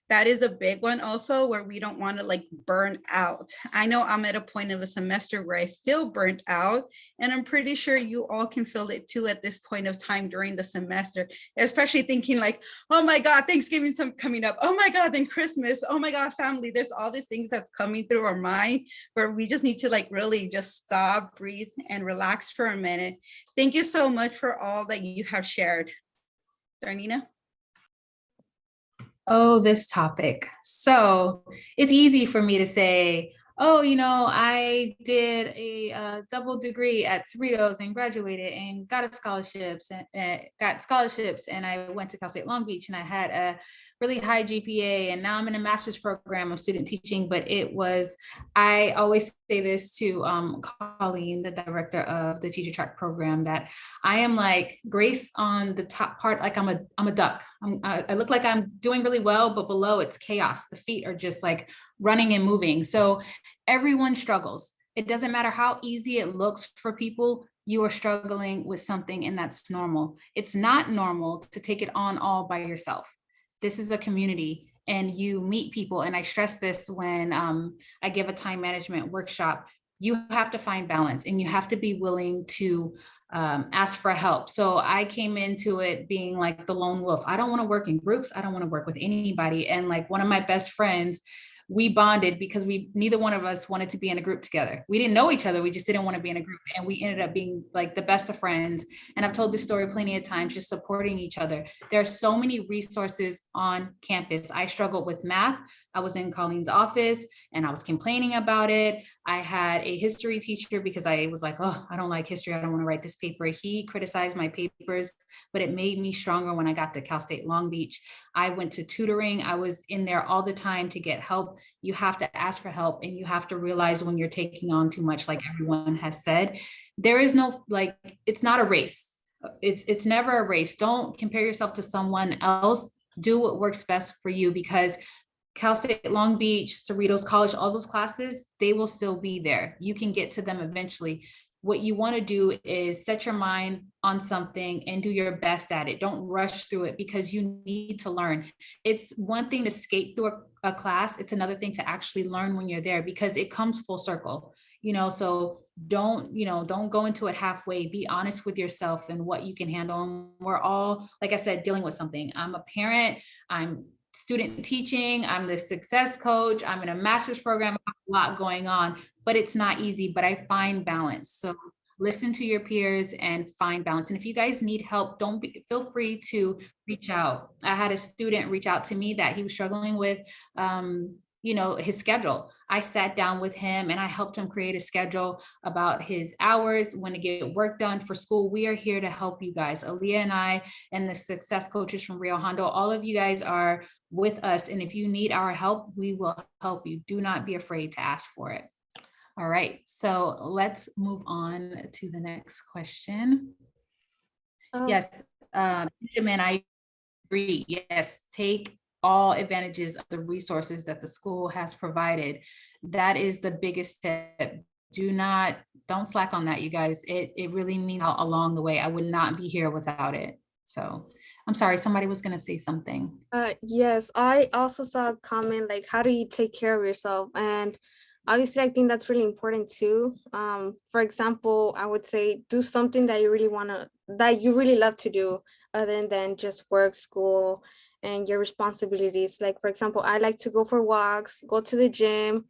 That is a big one also, where we don't want to like burn out. I know I'm at a point of a semester where I feel burnt out, and I'm pretty sure you all can feel it too at this point of time during the semester, especially thinking like, oh my God, Thanksgiving's coming up. Oh my God, then Christmas. Oh my God, family. There's all these things that's coming through our mind where we just need to like really just stop, breathe, and relax for a minute. Thank you so much for all that you have shared. Darneanna? Oh, this topic. So it's easy for me to say, oh, you know, I did a double degree at Cerritos and graduated and got scholarships and I went to Cal State Long Beach and I had a really high GPA and now I'm in a master's program of student teaching. But I always say this to Colleen, the director of the teacher track program, that I am like Grace on the top part, like I'm a duck. I look like I'm doing really well, but below it's chaos. The feet are just like running and moving. So everyone struggles. It doesn't matter how easy it looks for people, you are struggling with something, and that's normal. It's not normal to take it on all by yourself. This is a community and you meet people. And I stress this when I give a time management workshop. You have to find balance and you have to be willing to ask for help. So I came into it being like the lone wolf. I don't want to work in groups. I don't want to work with anybody. And like one of my best friends, we bonded because neither one of us wanted to be in a group together. We didn't know each other. We just didn't want to be in a group. And we ended up being like the best of friends. And I've told this story plenty of times, just supporting each other. There are so many resources on campus. I struggled with math. I was in Colleen's office and I was complaining about it. I had a history teacher because I was like, oh, I don't like history. I don't want to write this paper. He criticized my papers, but it made me stronger when I got to Cal State Long Beach. I went to tutoring. I was in there all the time to get help. You have to ask for help and you have to realize when you're taking on too much, like everyone has said. There is no, like, it's not a race. It's never a race. Don't compare yourself to someone else. Do what works best for you, because Cal State Long Beach, Cerritos College, all those classes, they will still be there. You can get to them eventually. What you want to do is set your mind on something and do your best at it. Don't rush through it because you need to learn. It's one thing to skate through a class. It's another thing to actually learn when you're there, because it comes full circle, you know, so don't go into it halfway. Be honest with yourself and what you can handle. And we're all, like I said, dealing with something. I'm a parent, I'm student teaching, I'm the success coach, I'm in a master's program, I have a lot going on, but it's not easy, but I find balance. So listen to your peers and find balance. And if you guys need help, feel free to reach out. I had a student reach out to me that he was struggling with, his schedule. I sat down with him and I helped him create a schedule about his hours, when to get work done for school. We are here to help you guys. Alia and I and the success coaches from Rio Hondo, all of you guys are with us. And if you need our help, we will help you. Do not be afraid to ask for it. All right, so let's move on to the next question. Yes, Benjamin, I agree. Yes, take all advantages of the resources that the school has provided. That is the biggest step. Don't slack on that, you guys. It really means along the way. I would not be here without it. So I'm sorry, somebody was going to say something. Yes, I also saw a comment like, how do you take care of yourself? And obviously, I think that's really important too. For example, I would say do something that you really love to do, other than just work, school, and your responsibilities. Like, for example, I like to go for walks, go to the gym,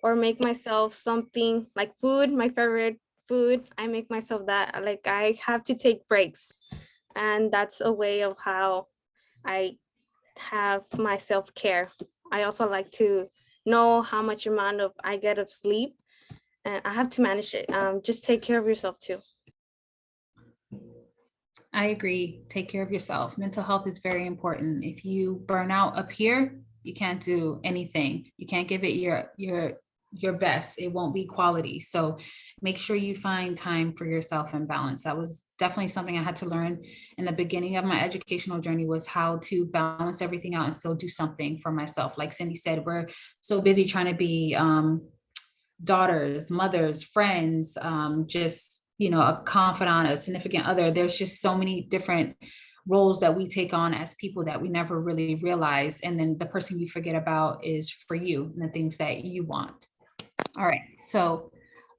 or make myself something like food, my favorite food. I make myself that. Like, I have to take breaks. And that's a way of how I have my self-care. I also like to know how much amount of I get of sleep, and I have to manage it. Just take care of yourself too. I agree. Take care of yourself. Mental health is very important. If you burn out up here, you can't do anything. You can't give it your best. It won't be quality. So make sure you find time for yourself and balance. That was definitely something I had to learn in the beginning of my educational journey, was how to balance everything out and still do something for myself. Like Cindy said, we're so busy trying to be daughters, mothers, friends, just, a confidant, a significant other. There's just so many different roles that we take on as people that we never really realize. And then the person you forget about is for you and the things that you want. All right. So,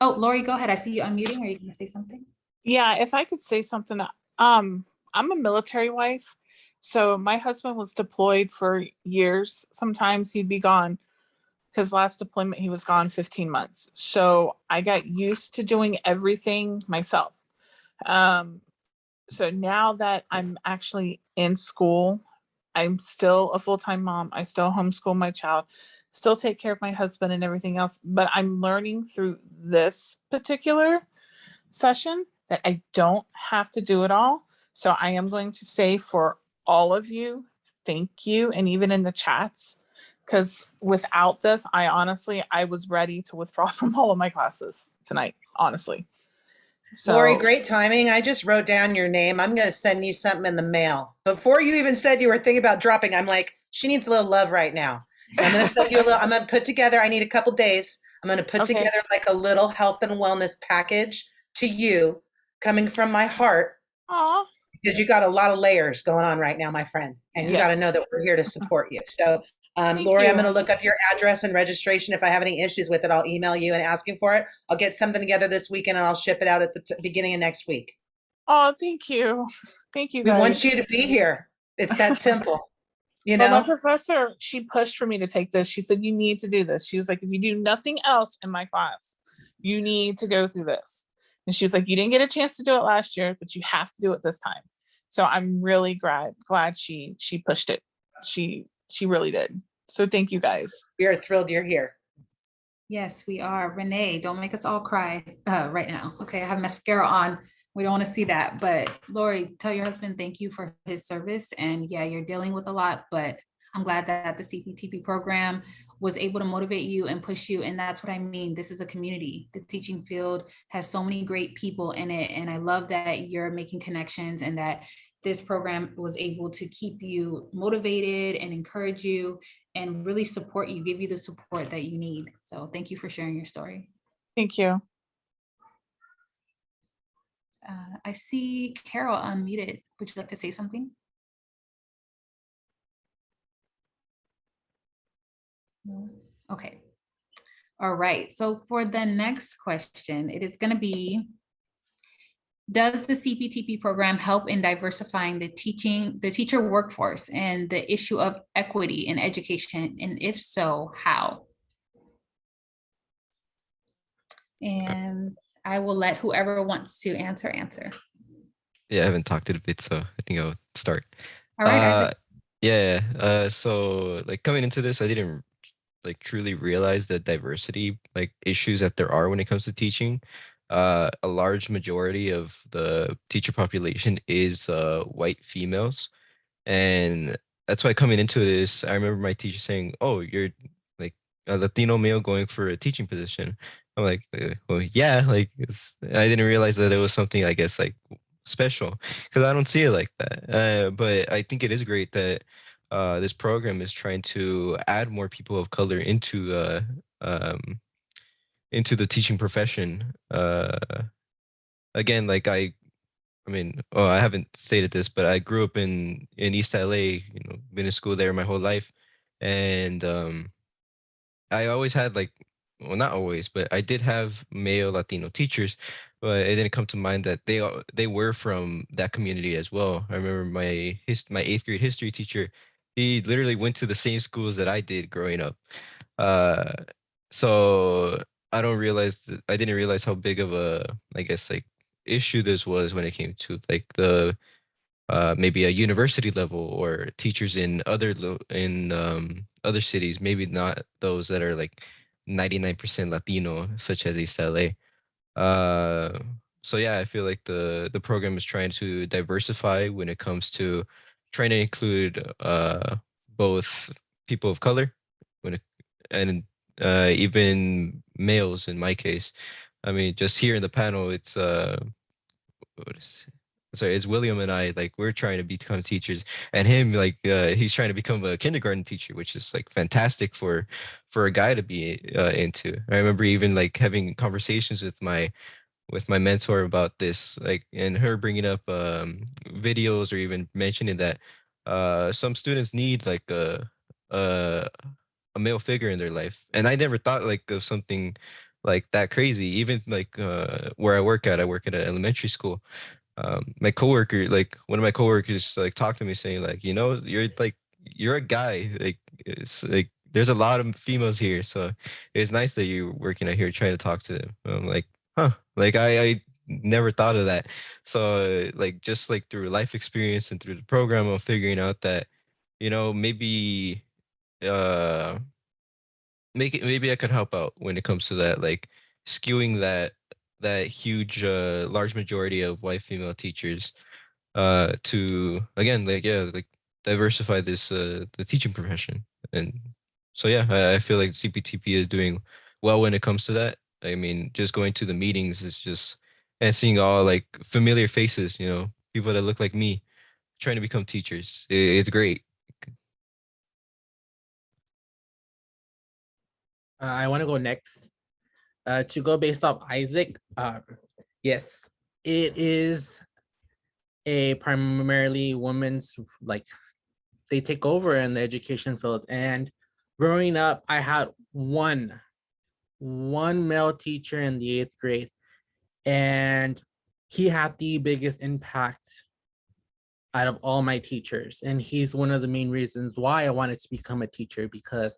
Lori, go ahead. I see you unmuting. Are you going to say something? Yeah, if I could say something, I'm a military wife. So my husband was deployed for years. Sometimes he'd be gone. His last deployment, he was gone 15 months. So I got used to doing everything myself. So now that I'm actually in school, I'm still a full-time mom. I still homeschool my child, still take care of my husband and everything else. But I'm learning through this particular session that I don't have to do it all. So I am going to say for all of you, thank you. And even in the chats, because without this, I was ready to withdraw from all of my classes tonight, honestly. So, Lori, great timing. I just wrote down your name. I'm going to send you something in the mail. Before you even said you were thinking about dropping, I'm like, she needs a little love right now. And I'm going to send you I'm going to put together, I need a couple days. I'm going to put together like a little health and wellness package to you coming from my heart. Aww. Because you got a lot of layers going on right now, my friend. And you got to know that we're here to support you. So Lori, I'm going to look up your address and registration. If I have any issues with it, I'll email you and asking for it. I'll get something together this weekend and I'll ship it out at the beginning of next week. Oh, thank you. Thank you, guys. We want you to be here. It's that simple. Well, my professor, she pushed for me to take this. She said, you need to do this. She was like, if you do nothing else in my class, you need to go through this. And she was like, you didn't get a chance to do it last year, but you have to do it this time. So I'm really glad she pushed it. She really did. So thank you guys. We are thrilled you're here. Yes, we are. Renee, don't make us all cry right now. Okay, I have mascara on. We don't want to see that. But Lori, tell your husband thank you for his service. And yeah, you're dealing with a lot, but I'm glad that the CPTP program was able to motivate you and push you. And that's what I mean. This is a community. The teaching field has so many great people in it. And I love that you're making connections and that this program was able to keep you motivated and encourage you and really support you, give you the support that you need. So thank you for sharing your story. Thank you. I see Carol unmuted. Would you like to say something? No? Okay. All right. So for the next question, it is going to be, does the CPTP program help in diversifying the teacher workforce and the issue of equity in education? And if so, how? And I will let whoever wants to answer. Yeah, I haven't talked it a bit, so I think I'll start. All right, Isaac. So like coming into this, I didn't like truly realize the diversity like issues that there are when it comes to teaching. A large majority of the teacher population is white females, and that's why coming into this, I remember my teacher saying, "Oh, you're like a Latino male going for a teaching position." I'm like, "Well, yeah." Like I didn't realize that it was something, I guess, like special, because I don't see it like that. But I think it is great that this program is trying to add more people of color into the teaching profession. Again, like I mean, oh, I haven't stated this, but I grew up in East LA. Been in school there my whole life, and I always had like, well, not always, but I did have male Latino teachers, but it didn't come to mind that they were from that community as well. I remember my eighth grade history teacher. He literally went to the same schools that I did growing up. Uh, so I didn't realize how big of a, I guess, like issue this was when it came to like the maybe a university level or teachers in other cities, maybe not those that are like 99% Latino, such as East LA. Uh, so yeah, I feel like the program is trying to diversify when it comes to trying to include both people of color when it, and even males in my case. I mean, just here in the panel, it's what is sorry, it's William and I, like we're trying to become teachers, and him like he's trying to become a kindergarten teacher, which is like fantastic for a guy to be into. I remember even like having conversations with my mentor about this, like, and her bringing up videos or even mentioning that some students need like a a male figure in their life, and I never thought like of something like that crazy. Even like where I work at an elementary school. My coworker, like one of my coworkers, like talked to me saying like, you're a guy, like it's like there's a lot of females here, so it's nice that you're working out here trying to talk to them. I'm like, huh, like I never thought of that. So like just like through life experience and through the program, I'm figuring out that maybe uh maybe I could help out when it comes to that, like skewing that huge large majority of white female teachers to again, like, yeah, like diversify this the teaching profession. And so yeah, I feel like CPTP is doing well when it comes to that. I mean, just going to the meetings is just, and seeing all like familiar faces, people that look like me trying to become teachers. It's great. I want to go next. To go based off Isaac, yes, it is a primarily women's, like they take over in the education field. And growing up, I had one male teacher in the 8th grade, and he had the biggest impact out of all my teachers. And he's one of the main reasons why I wanted to become a teacher, because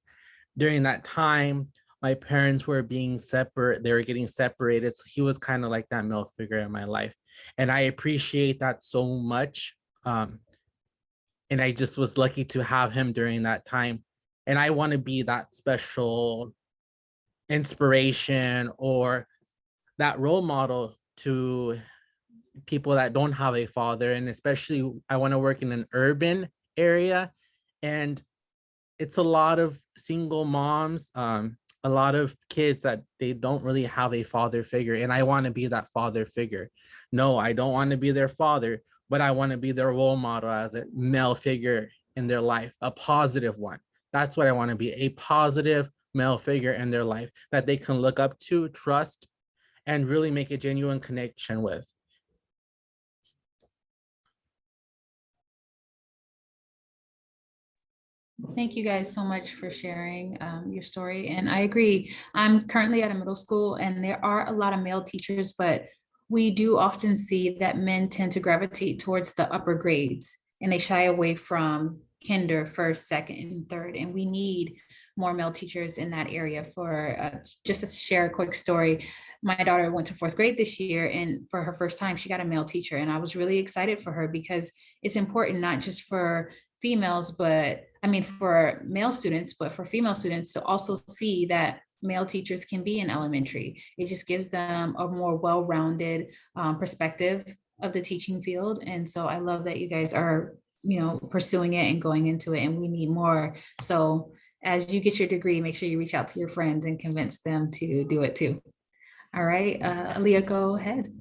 during that time, my parents were being separate, they were getting separated. So he was kind of like that male figure in my life. And I appreciate that so much. And I just was lucky to have him during that time. And I want to be that special inspiration or that role model to people that don't have a father. And especially I want to work in an urban area, and it's a lot of single moms, a lot of kids that they don't really have a father figure. And I want to be that father figure. No, I don't want to be their father, but I want to be their role model as a male figure in their life, a positive one. That's what I want to be, a positive male figure in their life that they can look up to, trust, and really make a genuine connection with. Thank you guys so much for sharing your story. And I agree. I'm currently at a middle school, and there are a lot of male teachers, but we do often see that men tend to gravitate towards the upper grades, and they shy away from kinder, first, second, and third. And we need more male teachers in that area. For just to share a quick story, my daughter went to 4th grade this year, and for her first time, she got a male teacher. And I was really excited for her, because it's important not just for females, but I mean, for male students, but for female students to also see that male teachers can be in elementary. It just gives them a more well-rounded perspective of the teaching field. And so I love that you guys are, pursuing it and going into it, and we need more. So as you get your degree, make sure you reach out to your friends and convince them to do it too. All right, Alia, go ahead.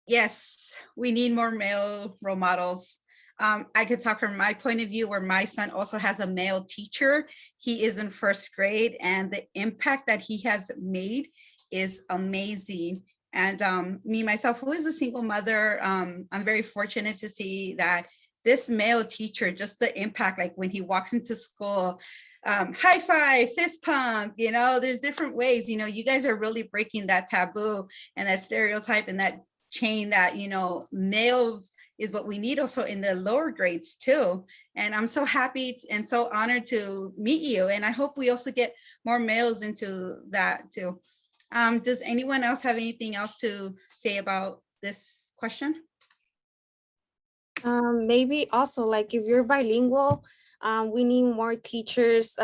Yes, we need more male role models. I could talk from my point of view where my son also has a male teacher. He is in first grade, and the impact that he has made is amazing. And me, myself, who is a single mother, I'm very fortunate to see that this male teacher, just the impact, like when he walks into school, high five, fist pump, there's different ways, you guys are really breaking that taboo and that stereotype and that chain that, males is what we need also in the lower grades too. And I'm so happy and so honored to meet you. And I hope we also get more males into that too. Does anyone else have anything else to say about this question? Maybe also like if you're bilingual, we need more teachers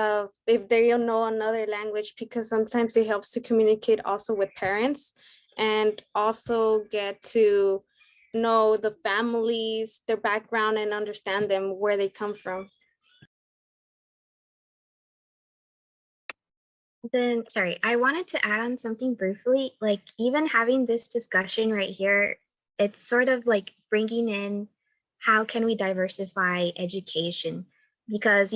if they don't know another language, because sometimes it helps to communicate also with parents and also get to know the families, their background, and understand them, where they come from. Then, sorry, I wanted to add on something briefly. Like, even having this discussion right here, it's sort of like bringing in how can we diversify education? Because,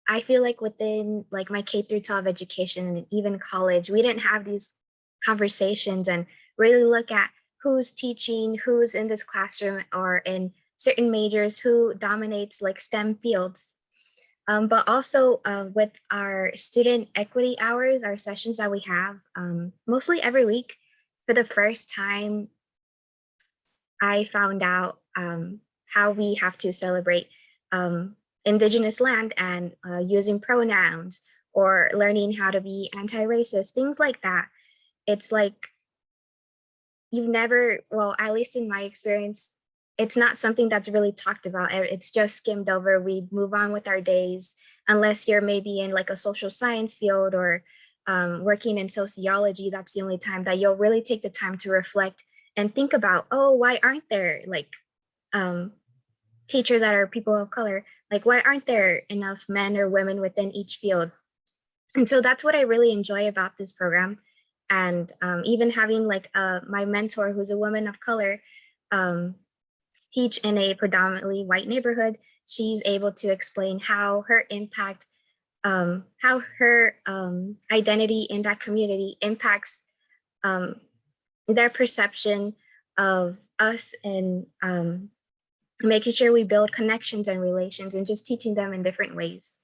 I feel like within like my K through 12 education and even college, we didn't have these conversations and really look at who's teaching, who's in this classroom or in certain majors, who dominates like STEM fields. But also with our student equity hours, our sessions that we have mostly every week, for the first time, I found out how we have to celebrate Indigenous land and using pronouns, or learning how to be anti-racist, things like that. It's like you've never, well, at least in my experience, it's not something that's really talked about. It's just skimmed over. We move on with our days, unless you're maybe in like a social science field or working in sociology. That's the only time that you'll really take the time to reflect and think about, oh, why aren't there like teachers that are people of color? Like, why aren't there enough men or women within each field? And so that's what I really enjoy about this program. And even having like my mentor, who's a woman of color, teach in a predominantly white neighborhood, she's able to explain how her impact, how her identity in that community impacts their perception of us, and making sure we build connections and relations, and just teaching them in different ways.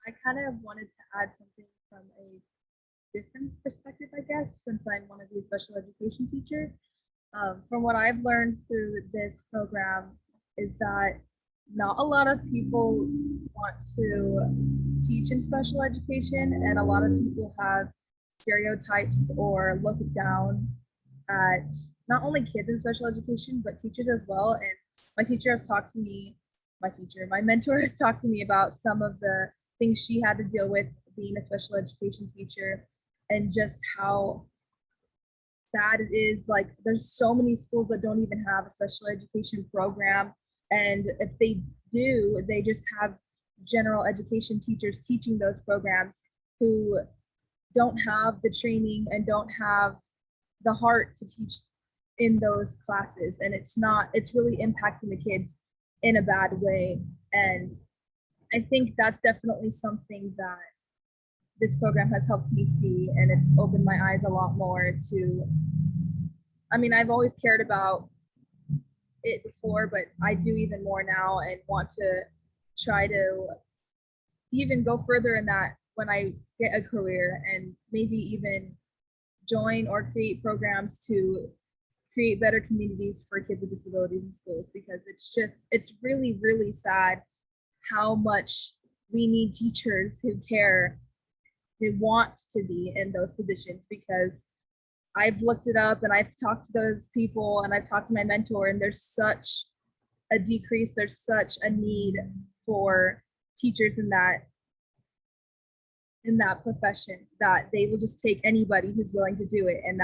I kind of wanted to add something from a different perspective, I guess, since I'm one of the special education teachers. From what I've learned through this program is that not a lot of people want to teach in special education, and a lot of people have stereotypes or look down at not only kids in special education, but teachers as well. And my teacher has talked to me, my mentor has talked to me about some of the things she had to deal with being a special education teacher, and just how sad it is. Like, there's so many schools that don't even have a special education program, and if they do, they just have general education teachers teaching those programs who don't have the training and don't have the heart to teach in those classes. And it's really impacting the kids in a bad way. And I think that's definitely something that this program has helped me see, and it's opened my eyes a lot more to, I mean, I've always cared about it before, but I do even more now, and want to try to even go further in that when I get a career, and maybe even join or create programs to create better communities for kids with disabilities in schools, because it's really, really sad how much we need teachers who care, who want to be in those positions. Because I've looked it up and I've talked to those people and I've talked to my mentor, and there's such a decrease, there's such a need for teachers in that profession, that they will just take anybody who's willing to do it. And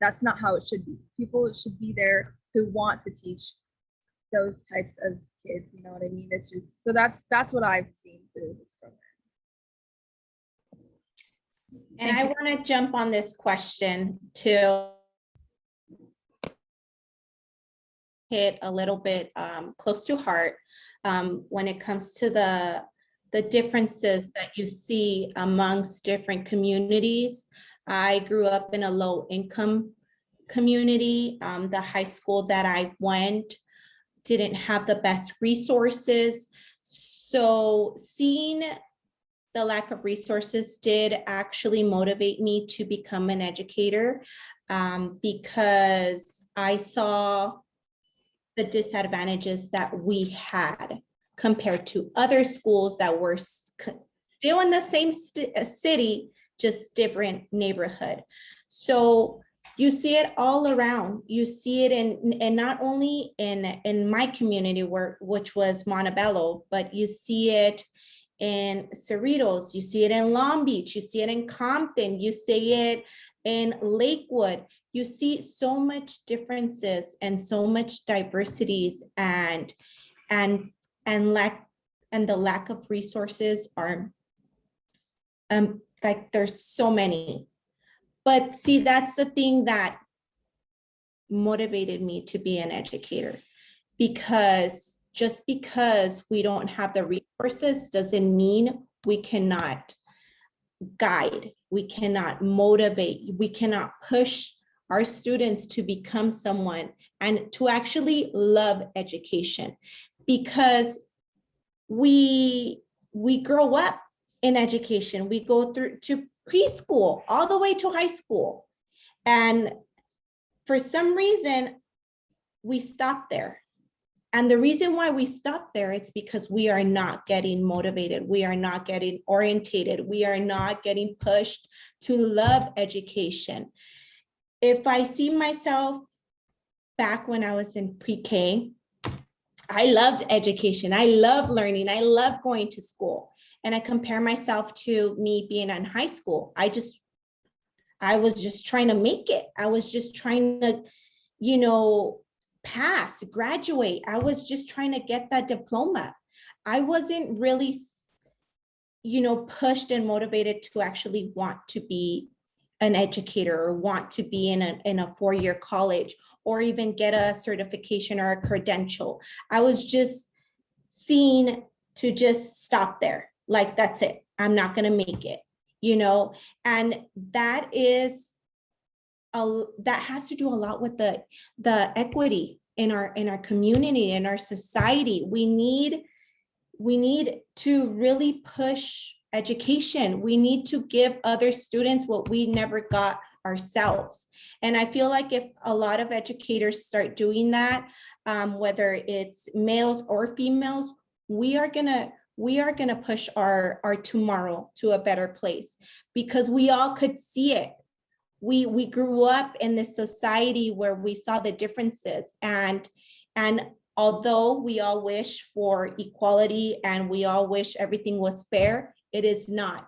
that's not how it should be. People should be there who want to teach those types of kids, you know what I mean? It's just, so that's what I've seen through this program. And I want to jump on this question too. hit a little bit close to heart when it comes to the differences that you see amongst different communities. I grew up in a low income community. The high school that I went didn't have the best resources. So seeing the lack of resources did actually motivate me to become an educator, because I saw the disadvantages that we had compared to other schools that were still in the same city, just different neighborhood. So you see it all around. You see it in not only in my community, which was Montebello, but you see it in Cerritos, you see it in Long Beach, you see it in Compton, you see it in Lakewood. You see so much differences and so much diversities, and the lack of resources are like there's so many. But see, that's the thing that motivated me to be an educator, because just because we don't have the resources doesn't mean we cannot guide, we cannot motivate, we cannot push our students to become someone and to actually love education, because we grow up in education. We go through to preschool all the way to high school, and for some reason we stop there. And the reason why we stop there is because we are not getting motivated, we are not getting orientated, we are not getting pushed to love education. If I see myself back when I was in pre-K, I loved education, I love learning, I love going to school. And I compare myself to me being in high school. I was just trying to make it. I was just trying to, pass, graduate. I was just trying to get that diploma. I wasn't really, pushed and motivated to actually want to be an educator or want to be in a four-year college or even get a certification or a credential. I was just seen to just stop there. Like, that's it. I'm not going to make it, and that has to do a lot with the equity in our community, in our society. We need to really push education. We need to give other students what we never got ourselves. And I feel like if a lot of educators start doing that, whether it's males or females, we are gonna push our tomorrow to a better place, because we all could see it. We grew up in this society where we saw the differences, and although we all wish for equality and we all wish everything was fair, it is not.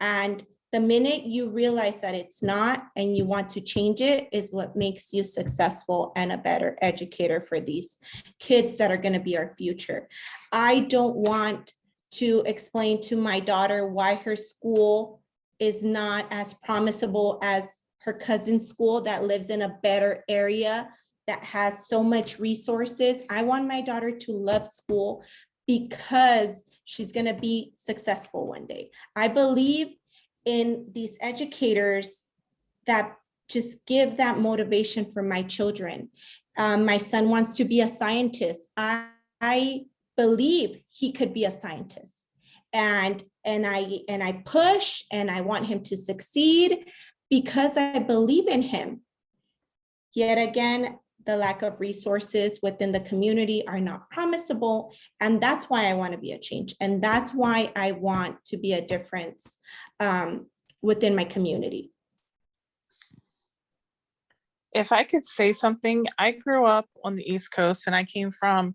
And the minute you realize that it's not and you want to change it is what makes you successful and a better educator for these kids that are going to be our future. I don't want to explain to my daughter why her school is not as promisable as her cousin's school that lives in a better area that has so much resources. I want my daughter to love school because she's going to be successful one day. I believe in these educators that just give that motivation for my children. My son wants to be a scientist. I believe he could be a scientist, and I push and I want him to succeed because I believe in him. Yet again, the lack of resources within the community are not promisable. And that's why I want to be a change. And that's why I want to be a difference within my community. If I could say something, I grew up on the East Coast and I came from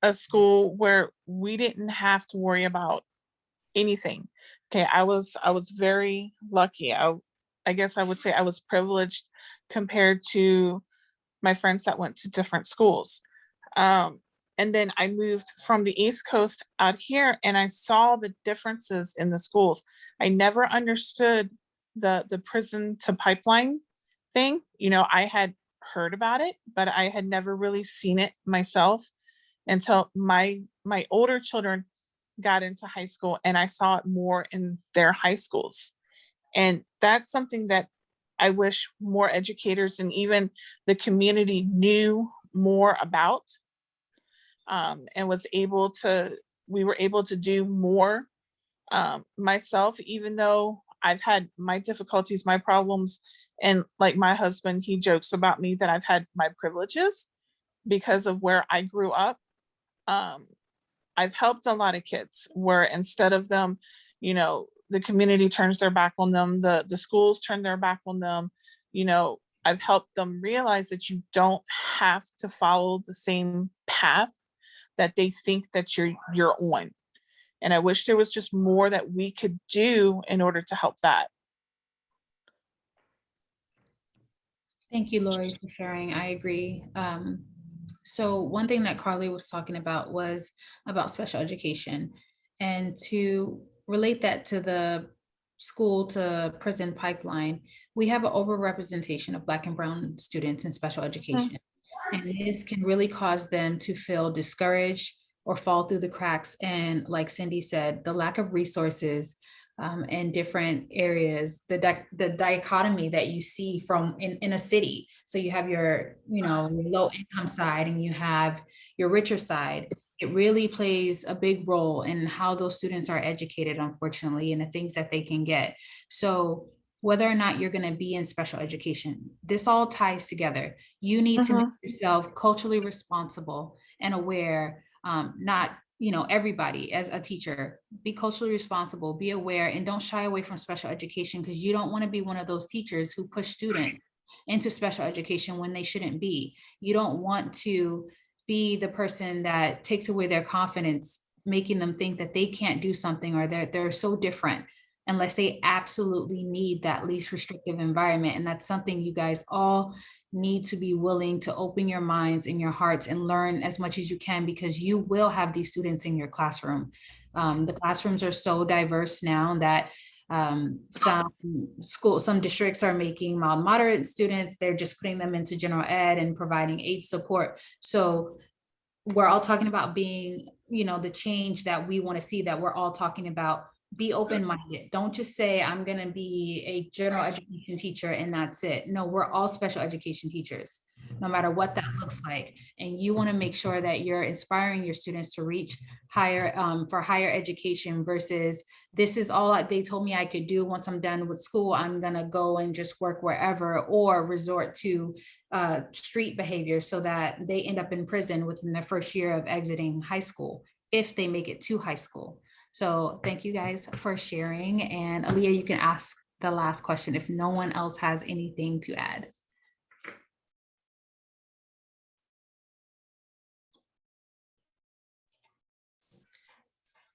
a school where we didn't have to worry about anything. Okay, I was very lucky. I guess I would say I was privileged compared to my friends that went to different schools. And then I moved from the East Coast out here and I saw the differences in the schools. I never understood the prison to pipeline thing. I had heard about it, but I had never really seen it myself until my older children got into high school, and I saw it more in their high schools. And that's something that I wish more educators and even the community knew more about, and we were able to do more. Myself, even though I've had my difficulties, my problems, and like my husband, he jokes about me that I've had my privileges because of where I grew up. I've helped a lot of kids where instead of them, you know, the community turns their back on them, the schools turn their back on them, you know, I've helped them realize that you don't have to follow the same path that they think that you're on. And I wish there was just more that we could do in order to help that. Thank you, Lori, for sharing. I agree. So one thing that Carly was talking about was about special education, and to relate that to the school to prison pipeline, we have an overrepresentation of Black and Brown students in special education. And this can really cause them to feel discouraged or fall through the cracks. And like Cindy said, the lack of resources in different areas, the dichotomy that you see from in a city. So you have your, you know, your low income side and you have your richer side. It really plays a big role in how those students are educated, unfortunately, and the things that they can get. So whether or not you're going to be in special education, this all ties together. You need to make yourself culturally responsible and aware, not, you know, everybody as a teacher, be culturally responsible, be aware, and don't shy away from special education, because you don't want to be one of those teachers who push students into special education when they shouldn't be. You don't want to be the person that takes away their confidence, making them think that they can't do something or they're so different unless they absolutely need that least restrictive environment. And that's something you guys all need to be willing to open your minds and your hearts and learn as much as you can, because you will have these students in your classroom. The classrooms are so diverse now that some districts are making mild moderate students, they're just putting them into general ed and providing aid support. So we're all talking about being, you know, the change that we want to see, that we're all talking about. Be open-minded. Don't just say, I'm going to be a general education teacher and that's it. No, we're all special education teachers, no matter what that looks like. And you want to make sure that you're inspiring your students to reach higher, for higher education, versus this is all they told me I could do. Once I'm done with school, I'm going to go and just work wherever, or resort to street behavior so that they end up in prison within their first year of exiting high school, if they make it to high school. So thank you guys for sharing. And Alia, you can ask the last question if no one else has anything to add.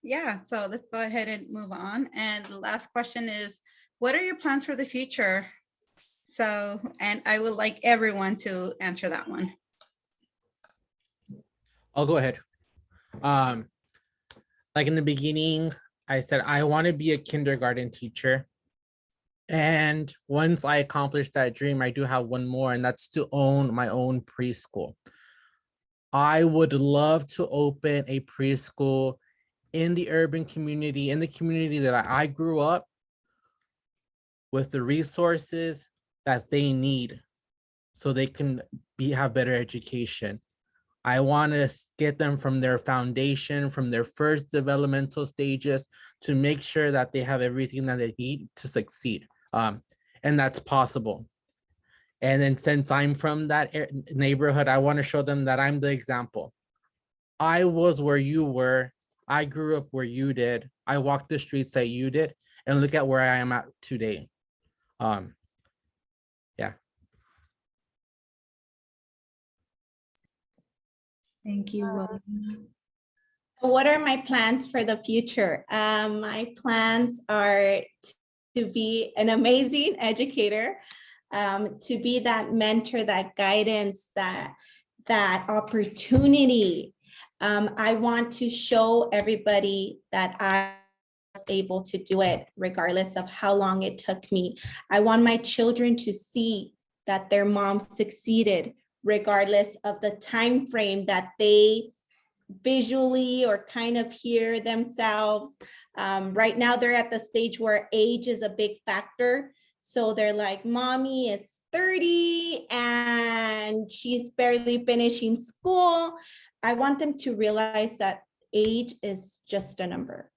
Yeah, so let's go ahead and move on. And the last question is, what are your plans for the future? So, and I would like everyone to answer that one. I'll go ahead. Like in the beginning, I said, I want to be a kindergarten teacher. And once I accomplish that dream, I do have one more, and that's to own my own preschool. I would love to open a preschool in the urban community, in the community that I grew up, with the resources that they need so they can have better education. I want to get them from their foundation, from their first developmental stages, to make sure that they have everything that they need to succeed. And that's possible. And then since I'm from that neighborhood, I want to show them that I'm the example. I was where you were. I grew up where you did. I walked the streets that you did, and look at where I am at today. Yeah. Thank you. What are my plans for the future? My plans are to be an amazing educator, to be that mentor, that guidance, that opportunity. I want to show everybody that I was able to do it regardless of how long it took me. I want my children to see that their mom succeeded, regardless of the time frame that they visually or kind of hear themselves. Right now, they're at the stage where age is a big factor. So they're like, mommy is 30 and she's barely finishing school. I want them to realize that age is just a number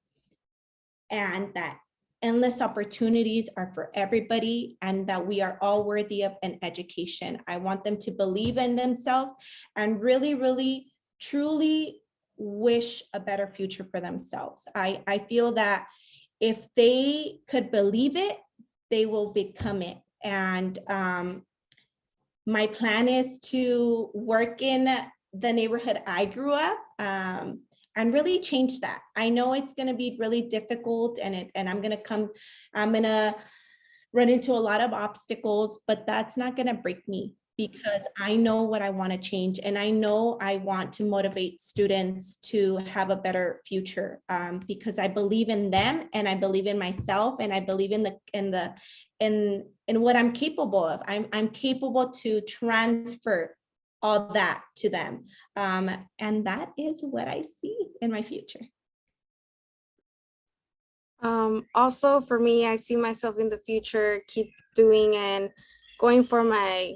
and that endless opportunities are for everybody and that we are all worthy of an education. I want them to believe in themselves and really, really, truly wish a better future for themselves. I feel that if they could believe it, they will become it. And my plan is to work in the neighborhood I grew up and really change that. I know it's going to be really difficult and I'm going to run into a lot of obstacles, but that's not going to break me because I know what I want to change. And I know I want to motivate students to have a better future because I believe in them and I believe in myself and I believe in what I'm capable of. I'm capable to transfer all that to them. And that is what I see in my future. Also for me, I see myself in the future, keep doing and going for my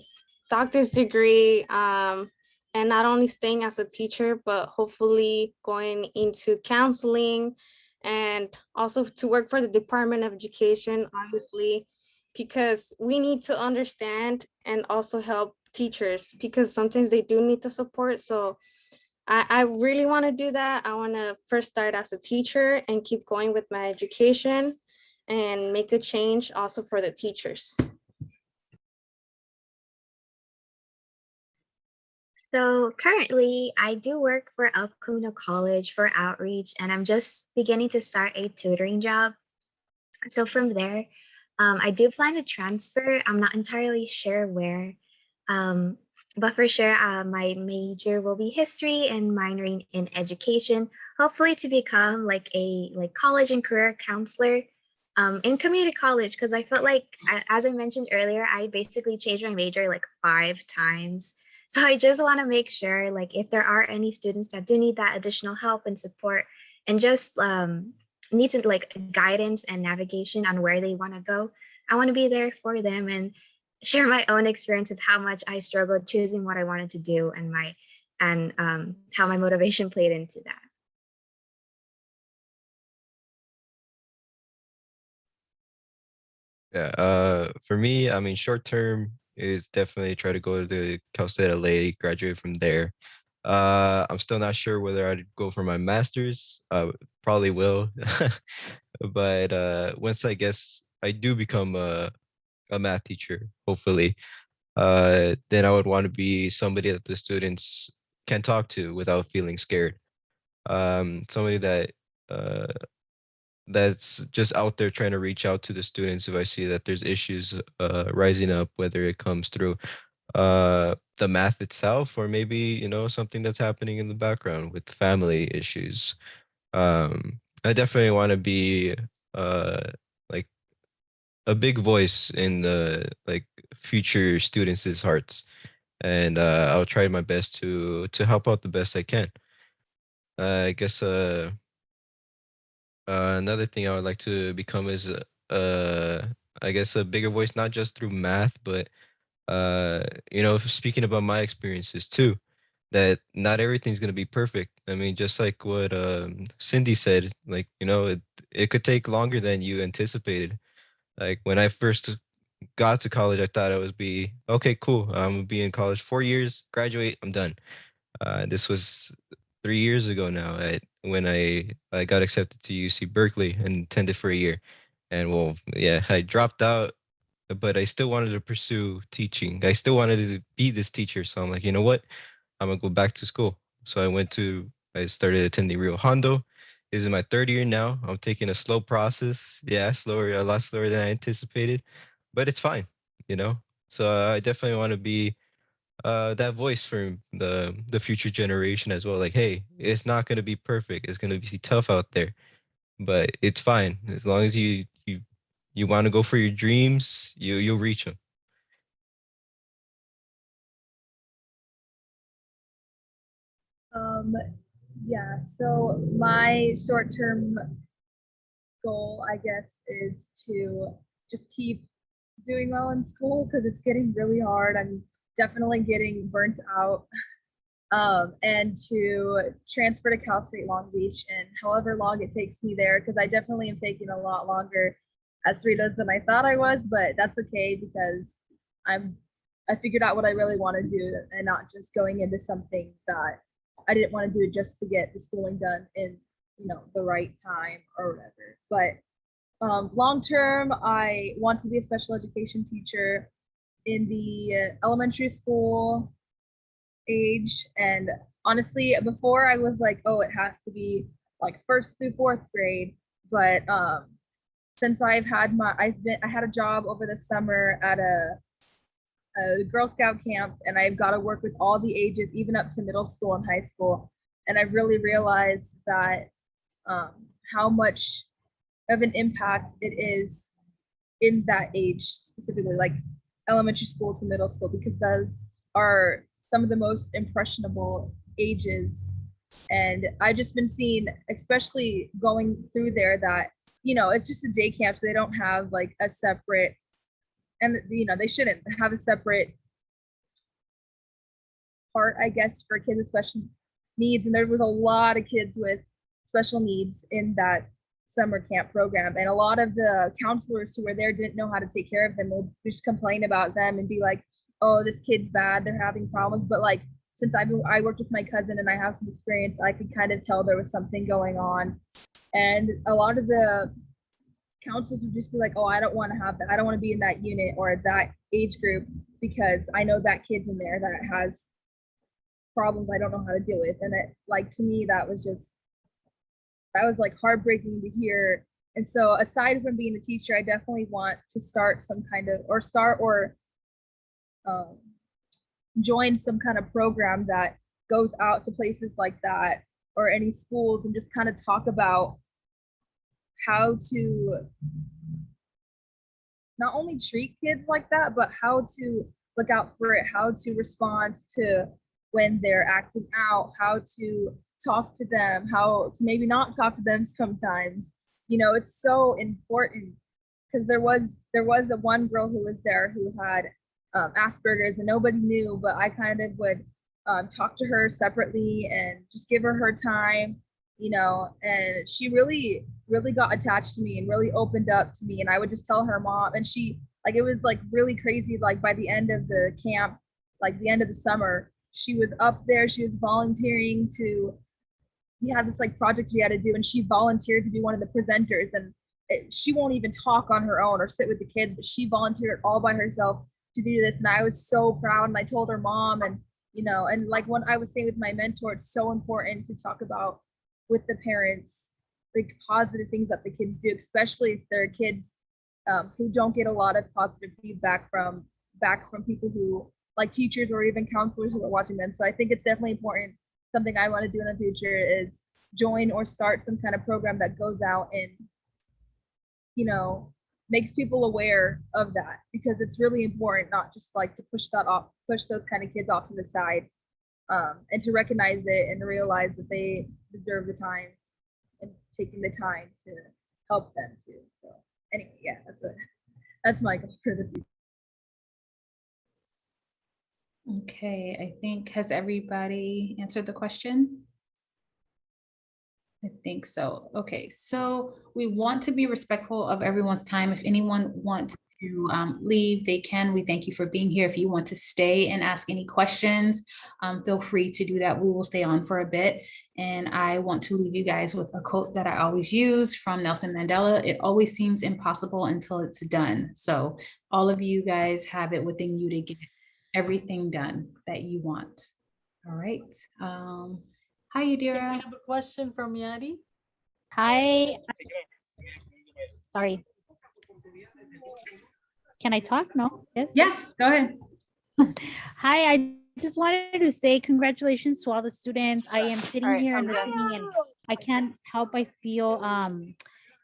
doctor's degree, and not only staying as a teacher, but hopefully going into counseling and also to work for the Department of Education, obviously, because we need to understand and also help teachers because sometimes they do need the support. So I really want to do that. I want to first start as a teacher and keep going with my education and make a change also for the teachers. So currently, I do work for El Camino College for outreach, and I'm just beginning to start a tutoring job. So from there, I do plan to transfer. I'm not entirely sure where, but for sure, my major will be history and minoring in education, hopefully to become like a college and career counselor in community college, because I felt like, as I mentioned earlier, I basically changed my major like 5 times. So I just want to make sure, like, if there are any students that do need that additional help and support and just need to like guidance and navigation on where they want to go, I want to be there for them and share my own experience of how much I struggled choosing what I wanted to do and how my motivation played into that. Yeah, for me, I mean, short term is definitely try to go to Cal State LA, graduate from there. I'm still not sure whether I'd go for my master's. Probably will, but once I guess I do become a math teacher, hopefully, then I would want to be somebody that the students can talk to without feeling scared. Somebody that that's just out there trying to reach out to the students if I see that there's issues rising up, whether it comes through the math itself or maybe, you know, something that's happening in the background with family issues. I definitely want to be like a big voice in the like future students' hearts, and I'll try my best to help out the best I can. I guess another thing I would like to become is I guess a bigger voice, not just through math, but you know, speaking about my experiences too, that not everything's gonna be perfect. I mean, just like what Cindy said, like, you know, it could take longer than you anticipated. Like when I first got to college, I thought I was be okay, cool. I'm gonna be in college 4 years, graduate, I'm done. This was 3 years ago now. When I got accepted to UC Berkeley and attended for a year, and well, yeah, I dropped out, but I still wanted to pursue teaching. I still wanted to be this teacher. So I'm like, you know what? I'm gonna go back to school. So I started attending Rio Hondo. This is my 3rd year now. I'm taking a slow process. Yeah, slower, a lot slower than I anticipated, but it's fine, you know? So I definitely want to be that voice for the future generation as well. Like, hey, it's not gonna be perfect. It's gonna be tough out there, but it's fine as long as you want to go for your dreams. You'll reach them. Yeah, so my short-term goal, I guess, is to just keep doing well in school because it's getting really hard. I'm definitely getting burnt out. And to transfer to Cal State Long Beach, and however long it takes me there, because I definitely am taking a lot longer at Cerritos than I thought I was, but that's okay because I figured out what I really want to do and not just going into something that I didn't want to do just to get the schooling done in the right time or whatever. But long term, I want to be a special education teacher in the elementary school age. And honestly, before I was like, oh, it has to be like 1st through 4th grade. But since I had a job over the summer at a Girl Scout camp, and I've got to work with all the ages, even up to middle school and high school. And I really realized that how much of an impact it is in that age, specifically like elementary school to middle school, because those are some of the most impressionable ages. And I've just been seeing, especially going through there, that it's just a day camp, so they don't have like a separate, and they shouldn't have a separate part, I guess, for kids with special needs. And there was a lot of kids with special needs in that summer camp program, and a lot of the counselors who were there didn't know how to take care of them. They'd just complain about them and be like, oh, this kid's bad, they're having problems. But like, since I worked with my cousin and I have some experience, I could kind of tell there was something going on. And a lot of the counselors would just be like, oh, I don't want to have that, I don't want to be in that unit or that age group because I know that kid's in there that has problems I don't know how to deal with. And it, like, to me, that was like heartbreaking to hear. And so aside from being a teacher, I definitely want to start some kind of, or join some kind of program that goes out to places like that or any schools and just kind of talk about how to not only treat kids like that, but how to look out for it, how to respond to when they're acting out, how to talk to them, how to maybe not talk to them sometimes. It's so important, because there was a one girl who was there who had Asperger's, and nobody knew, but I kind of would talk to her separately and just give her time, and she really, really got attached to me and really opened up to me. And I would just tell her mom, and she, like, it was like really crazy. Like by the end of the camp, like the end of the summer, she was up there, she was volunteering we had this like project we had to do, and she volunteered to be one of the presenters. And she won't even talk on her own or sit with the kids, but she volunteered all by herself to do this. And I was so proud, and I told her mom. And and like when I was saying with my mentor, it's so important to talk about with the parents like positive things that the kids do, especially if they're kids who don't get a lot of positive feedback from people who, like teachers or even counselors who are watching them. So I think it's definitely important. Something I want to do in the future is join or start some kind of program that goes out and makes people aware of that, because it's really important, not just like to push those kind of kids off to the side, and to recognize it and realize that they deserve the time and taking the time to help them too. So anyway, yeah, that's my goal for the future. Okay, I think, has everybody answered the question? I think so. Okay, so we want to be respectful of everyone's time. If anyone wants to leave, they can. We thank you for being here. If you want to stay and ask any questions, feel free to do that. We will stay on for a bit. And I want to leave you guys with a quote that I always use from Nelson Mandela. It always seems impossible until it's done. So all of you guys have it within you to get everything done that you want. All right. Hi, Yadira. We have a question from Yadi. Hi. Sorry. Can I talk? No? Yes? Yes, go ahead. Hi, I just wanted to say congratulations to all the students. I am sitting here and listening, and I can't help but feel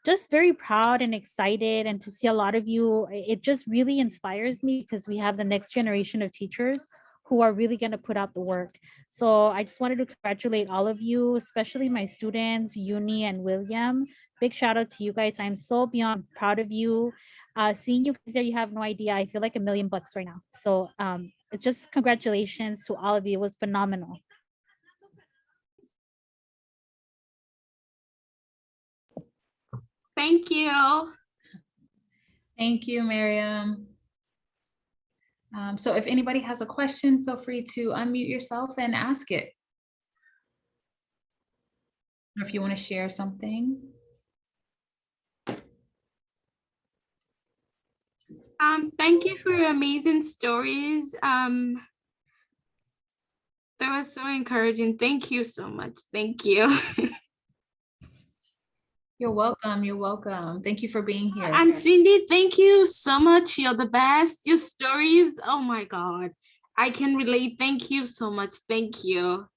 just very proud and excited, and to see a lot of you. It just really inspires me, because we have the next generation of teachers who are really going to put out the work. So I just wanted to congratulate all of you, especially my students, Yuni and William. Big shout out to you guys. I'm so beyond proud of you. Seeing you guys there, you have no idea. I feel like $1,000,000 right now. So it's just congratulations to all of you. It was phenomenal. Thank you. Thank you, Miriam. So if anybody has a question, feel free to unmute yourself and ask it. Or if you want to share something. Thank you for your amazing stories. That was so encouraging. Thank you so much. Thank you. You're welcome. You're welcome. Thank you for being here. And Cindy, thank you so much. You're the best. Your stories, oh my God. I can relate. Thank you so much. Thank you.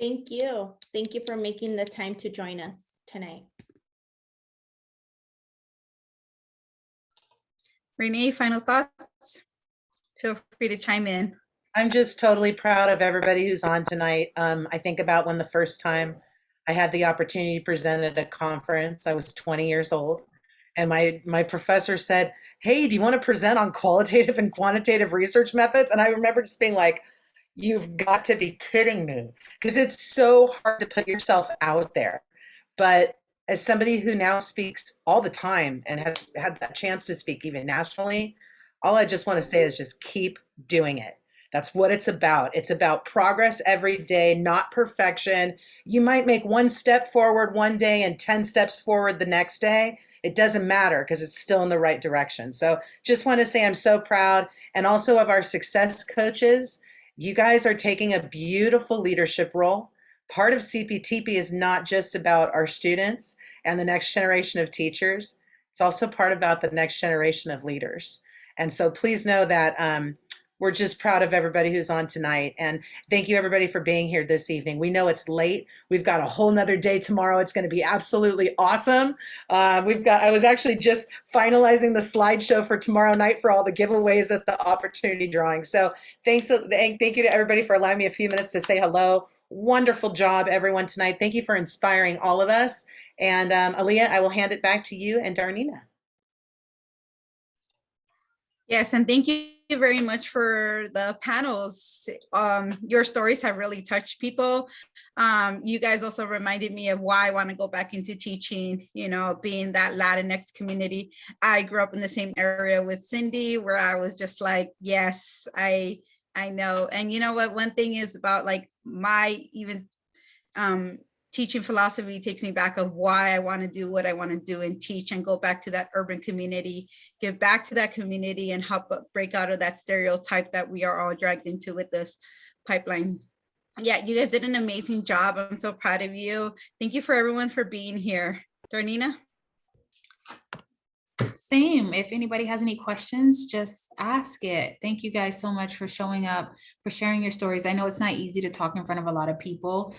Thank you. Thank you for making the time to join us tonight. Renee, final thoughts? Feel free to chime in. I'm just totally proud of everybody who's on tonight. I think about when the first time I had the opportunity to present at a conference. I was 20 years old, and my professor said, "Hey, do you want to present on qualitative and quantitative research methods?" And I remember just being like, "You've got to be kidding me," because it's so hard to put yourself out there. But as somebody who now speaks all the time and has had that chance to speak even nationally, all I just want to say is just keep doing it. That's what it's about. It's about progress every day, not perfection. You might make one step forward one day and 10 steps forward the next day. It doesn't matter because it's still in the right direction. So just want to say I'm so proud. And also of our success coaches, you guys are taking a beautiful leadership role. Part of CPTP is not just about our students and the next generation of teachers. It's also part about the next generation of leaders. And so please know that we're just proud of everybody who's on tonight. And thank you everybody for being here this evening. We know it's late. We've got a whole nother day tomorrow. It's going to be absolutely awesome. I was actually just finalizing the slideshow for tomorrow night for all the giveaways at the opportunity drawing. So thank you to everybody for allowing me a few minutes to say hello. Wonderful job, everyone, tonight. Thank you for inspiring all of us. And Alia, I will hand it back to you and Darneanna. Yes, and thank you very much for the panels. Your stories have really touched people. You guys also reminded me of why I want to go back into teaching, being that Latinx community. I grew up in the same area with Cindy, where I was just like, yes, I know. And you know what, one thing is about like my even teaching philosophy takes me back of why I want to do what I want to do and teach and go back to that urban community, give back to that community and help break out of that stereotype that we are all dragged into with this pipeline. Yeah, you guys did an amazing job. I'm so proud of you. Thank you for everyone for being here. Darneanna? Same. If anybody has any questions, just ask it. Thank you guys so much for showing up, for sharing your stories. I know it's not easy to talk in front of a lot of people.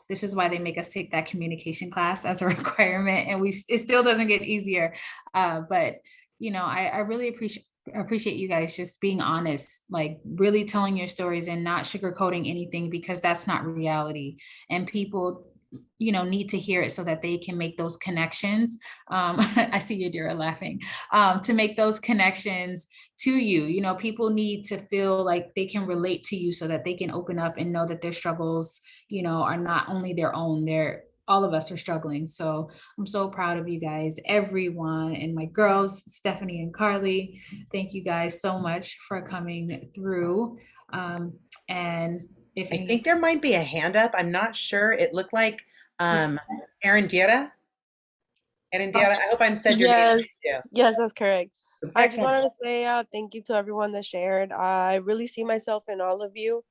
This is why they make us take that communication class as a requirement, and it still doesn't get easier. But I really appreciate you guys just being honest, like really telling your stories and not sugarcoating anything, because that's not reality. And people need to hear it so that they can make those connections. I see Yadira laughing, to make those connections to you. People need to feel like they can relate to you so that they can open up and know that their struggles, are not only their own, all of us are struggling. So I'm so proud of you guys, everyone, and my girls, Stephanie and Carly. Thank you guys so much for coming through. And if I think there might be a hand up. I'm not sure. It looked like Arendira. I hope I'm said your name right too. Yes, that's correct. I just Excellent. wanted to say thank you to everyone that shared. I really see myself in all of you,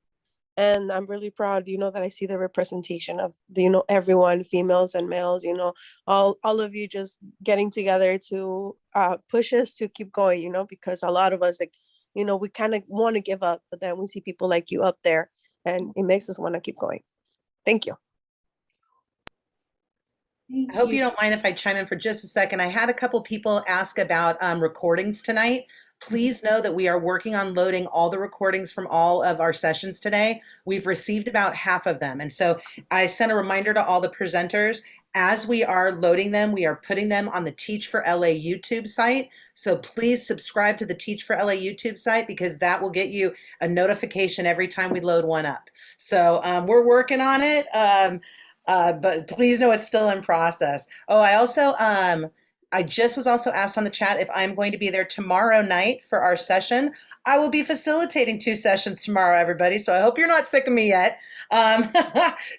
and I'm really proud, that I see the representation of everyone, females and males, all of you just getting together to push us to keep going, because a lot of us, we kind of want to give up, but then we see people like you up there, and it makes us want to keep going. Thank you. I hope you don't mind if I chime in for just a second. I had a couple people ask about recordings tonight. Please know that we are working on loading all the recordings from all of our sessions today. We've received about half of them. And so I sent a reminder to all the presenters. As we are loading them, we are putting them on the Teach for LA YouTube site. So please subscribe to the Teach for LA YouTube site, because that will get you a notification every time we load one up. So we're working on it, but please know it's still in process. Oh, I just was also asked on the chat if I'm going to be there tomorrow night for our session. I will be facilitating 2 sessions tomorrow, everybody. So I hope you're not sick of me yet.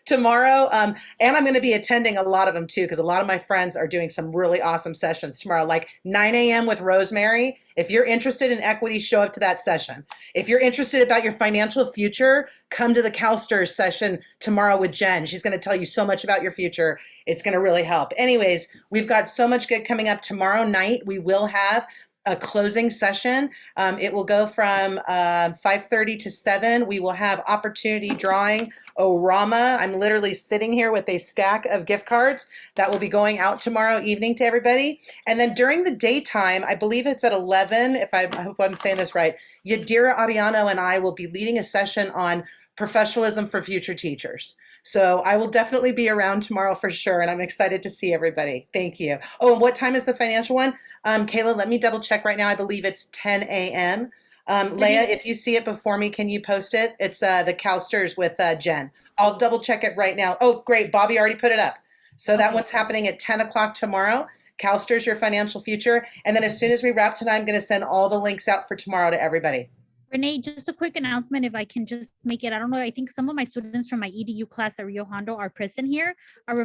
Tomorrow, and I'm going to be attending a lot of them too, because a lot of my friends are doing some really awesome sessions tomorrow, like 9 a.m. with Rosemary. If you're interested in equity, show up to that session. If you're interested about your financial future, come to the CalSTRS session tomorrow with Jen. She's going to tell you so much about your future. It's going to really help. Anyways, we've got so much good coming up. Tomorrow night, we will have a closing session. It will go from 5:30 to 7. We will have opportunity drawing Orama. I'm literally sitting here with a stack of gift cards that will be going out tomorrow evening to everybody. And then during the daytime, I believe it's at 11, I hope I'm saying this right, Yadira Ariano and I will be leading a session on professionalism for future teachers. So I will definitely be around tomorrow for sure, and I'm excited to see everybody. Thank you. Oh, and what time is the financial one? Kayla, let me double check right now. I believe it's 10 a.m. Leah, if you see it before me, can you post it? It's the CalSTRS with Jen. I'll double check it right now. Oh, great. Bobby already put it up. So that one's happening at 10 o'clock tomorrow. CalSTRS, your financial future. And then as soon as we wrap tonight, I'm going to send all the links out for tomorrow to everybody. Renee, just a quick announcement, if I can just make it, I don't know, I think some of my students from my EDU class at Rio Hondo are present here. A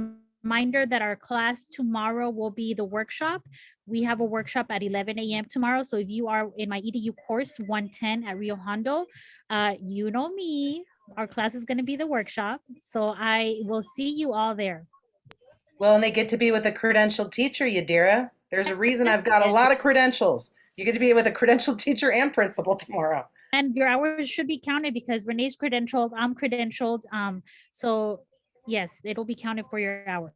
reminder that our class tomorrow will be the workshop. We have a workshop at 11 a.m. tomorrow. So if you are in my EDU course 110 at Rio Hondo, you know me, our class is going to be the workshop. So I will see you all there. Well, and they get to be with a credentialed teacher, Yadira. There's a reason I've got a lot of credentials. You get to be with a credentialed teacher and principal tomorrow. And your hours should be counted because Renee's credentialed, I'm credentialed. So yes, it'll be counted for your hours.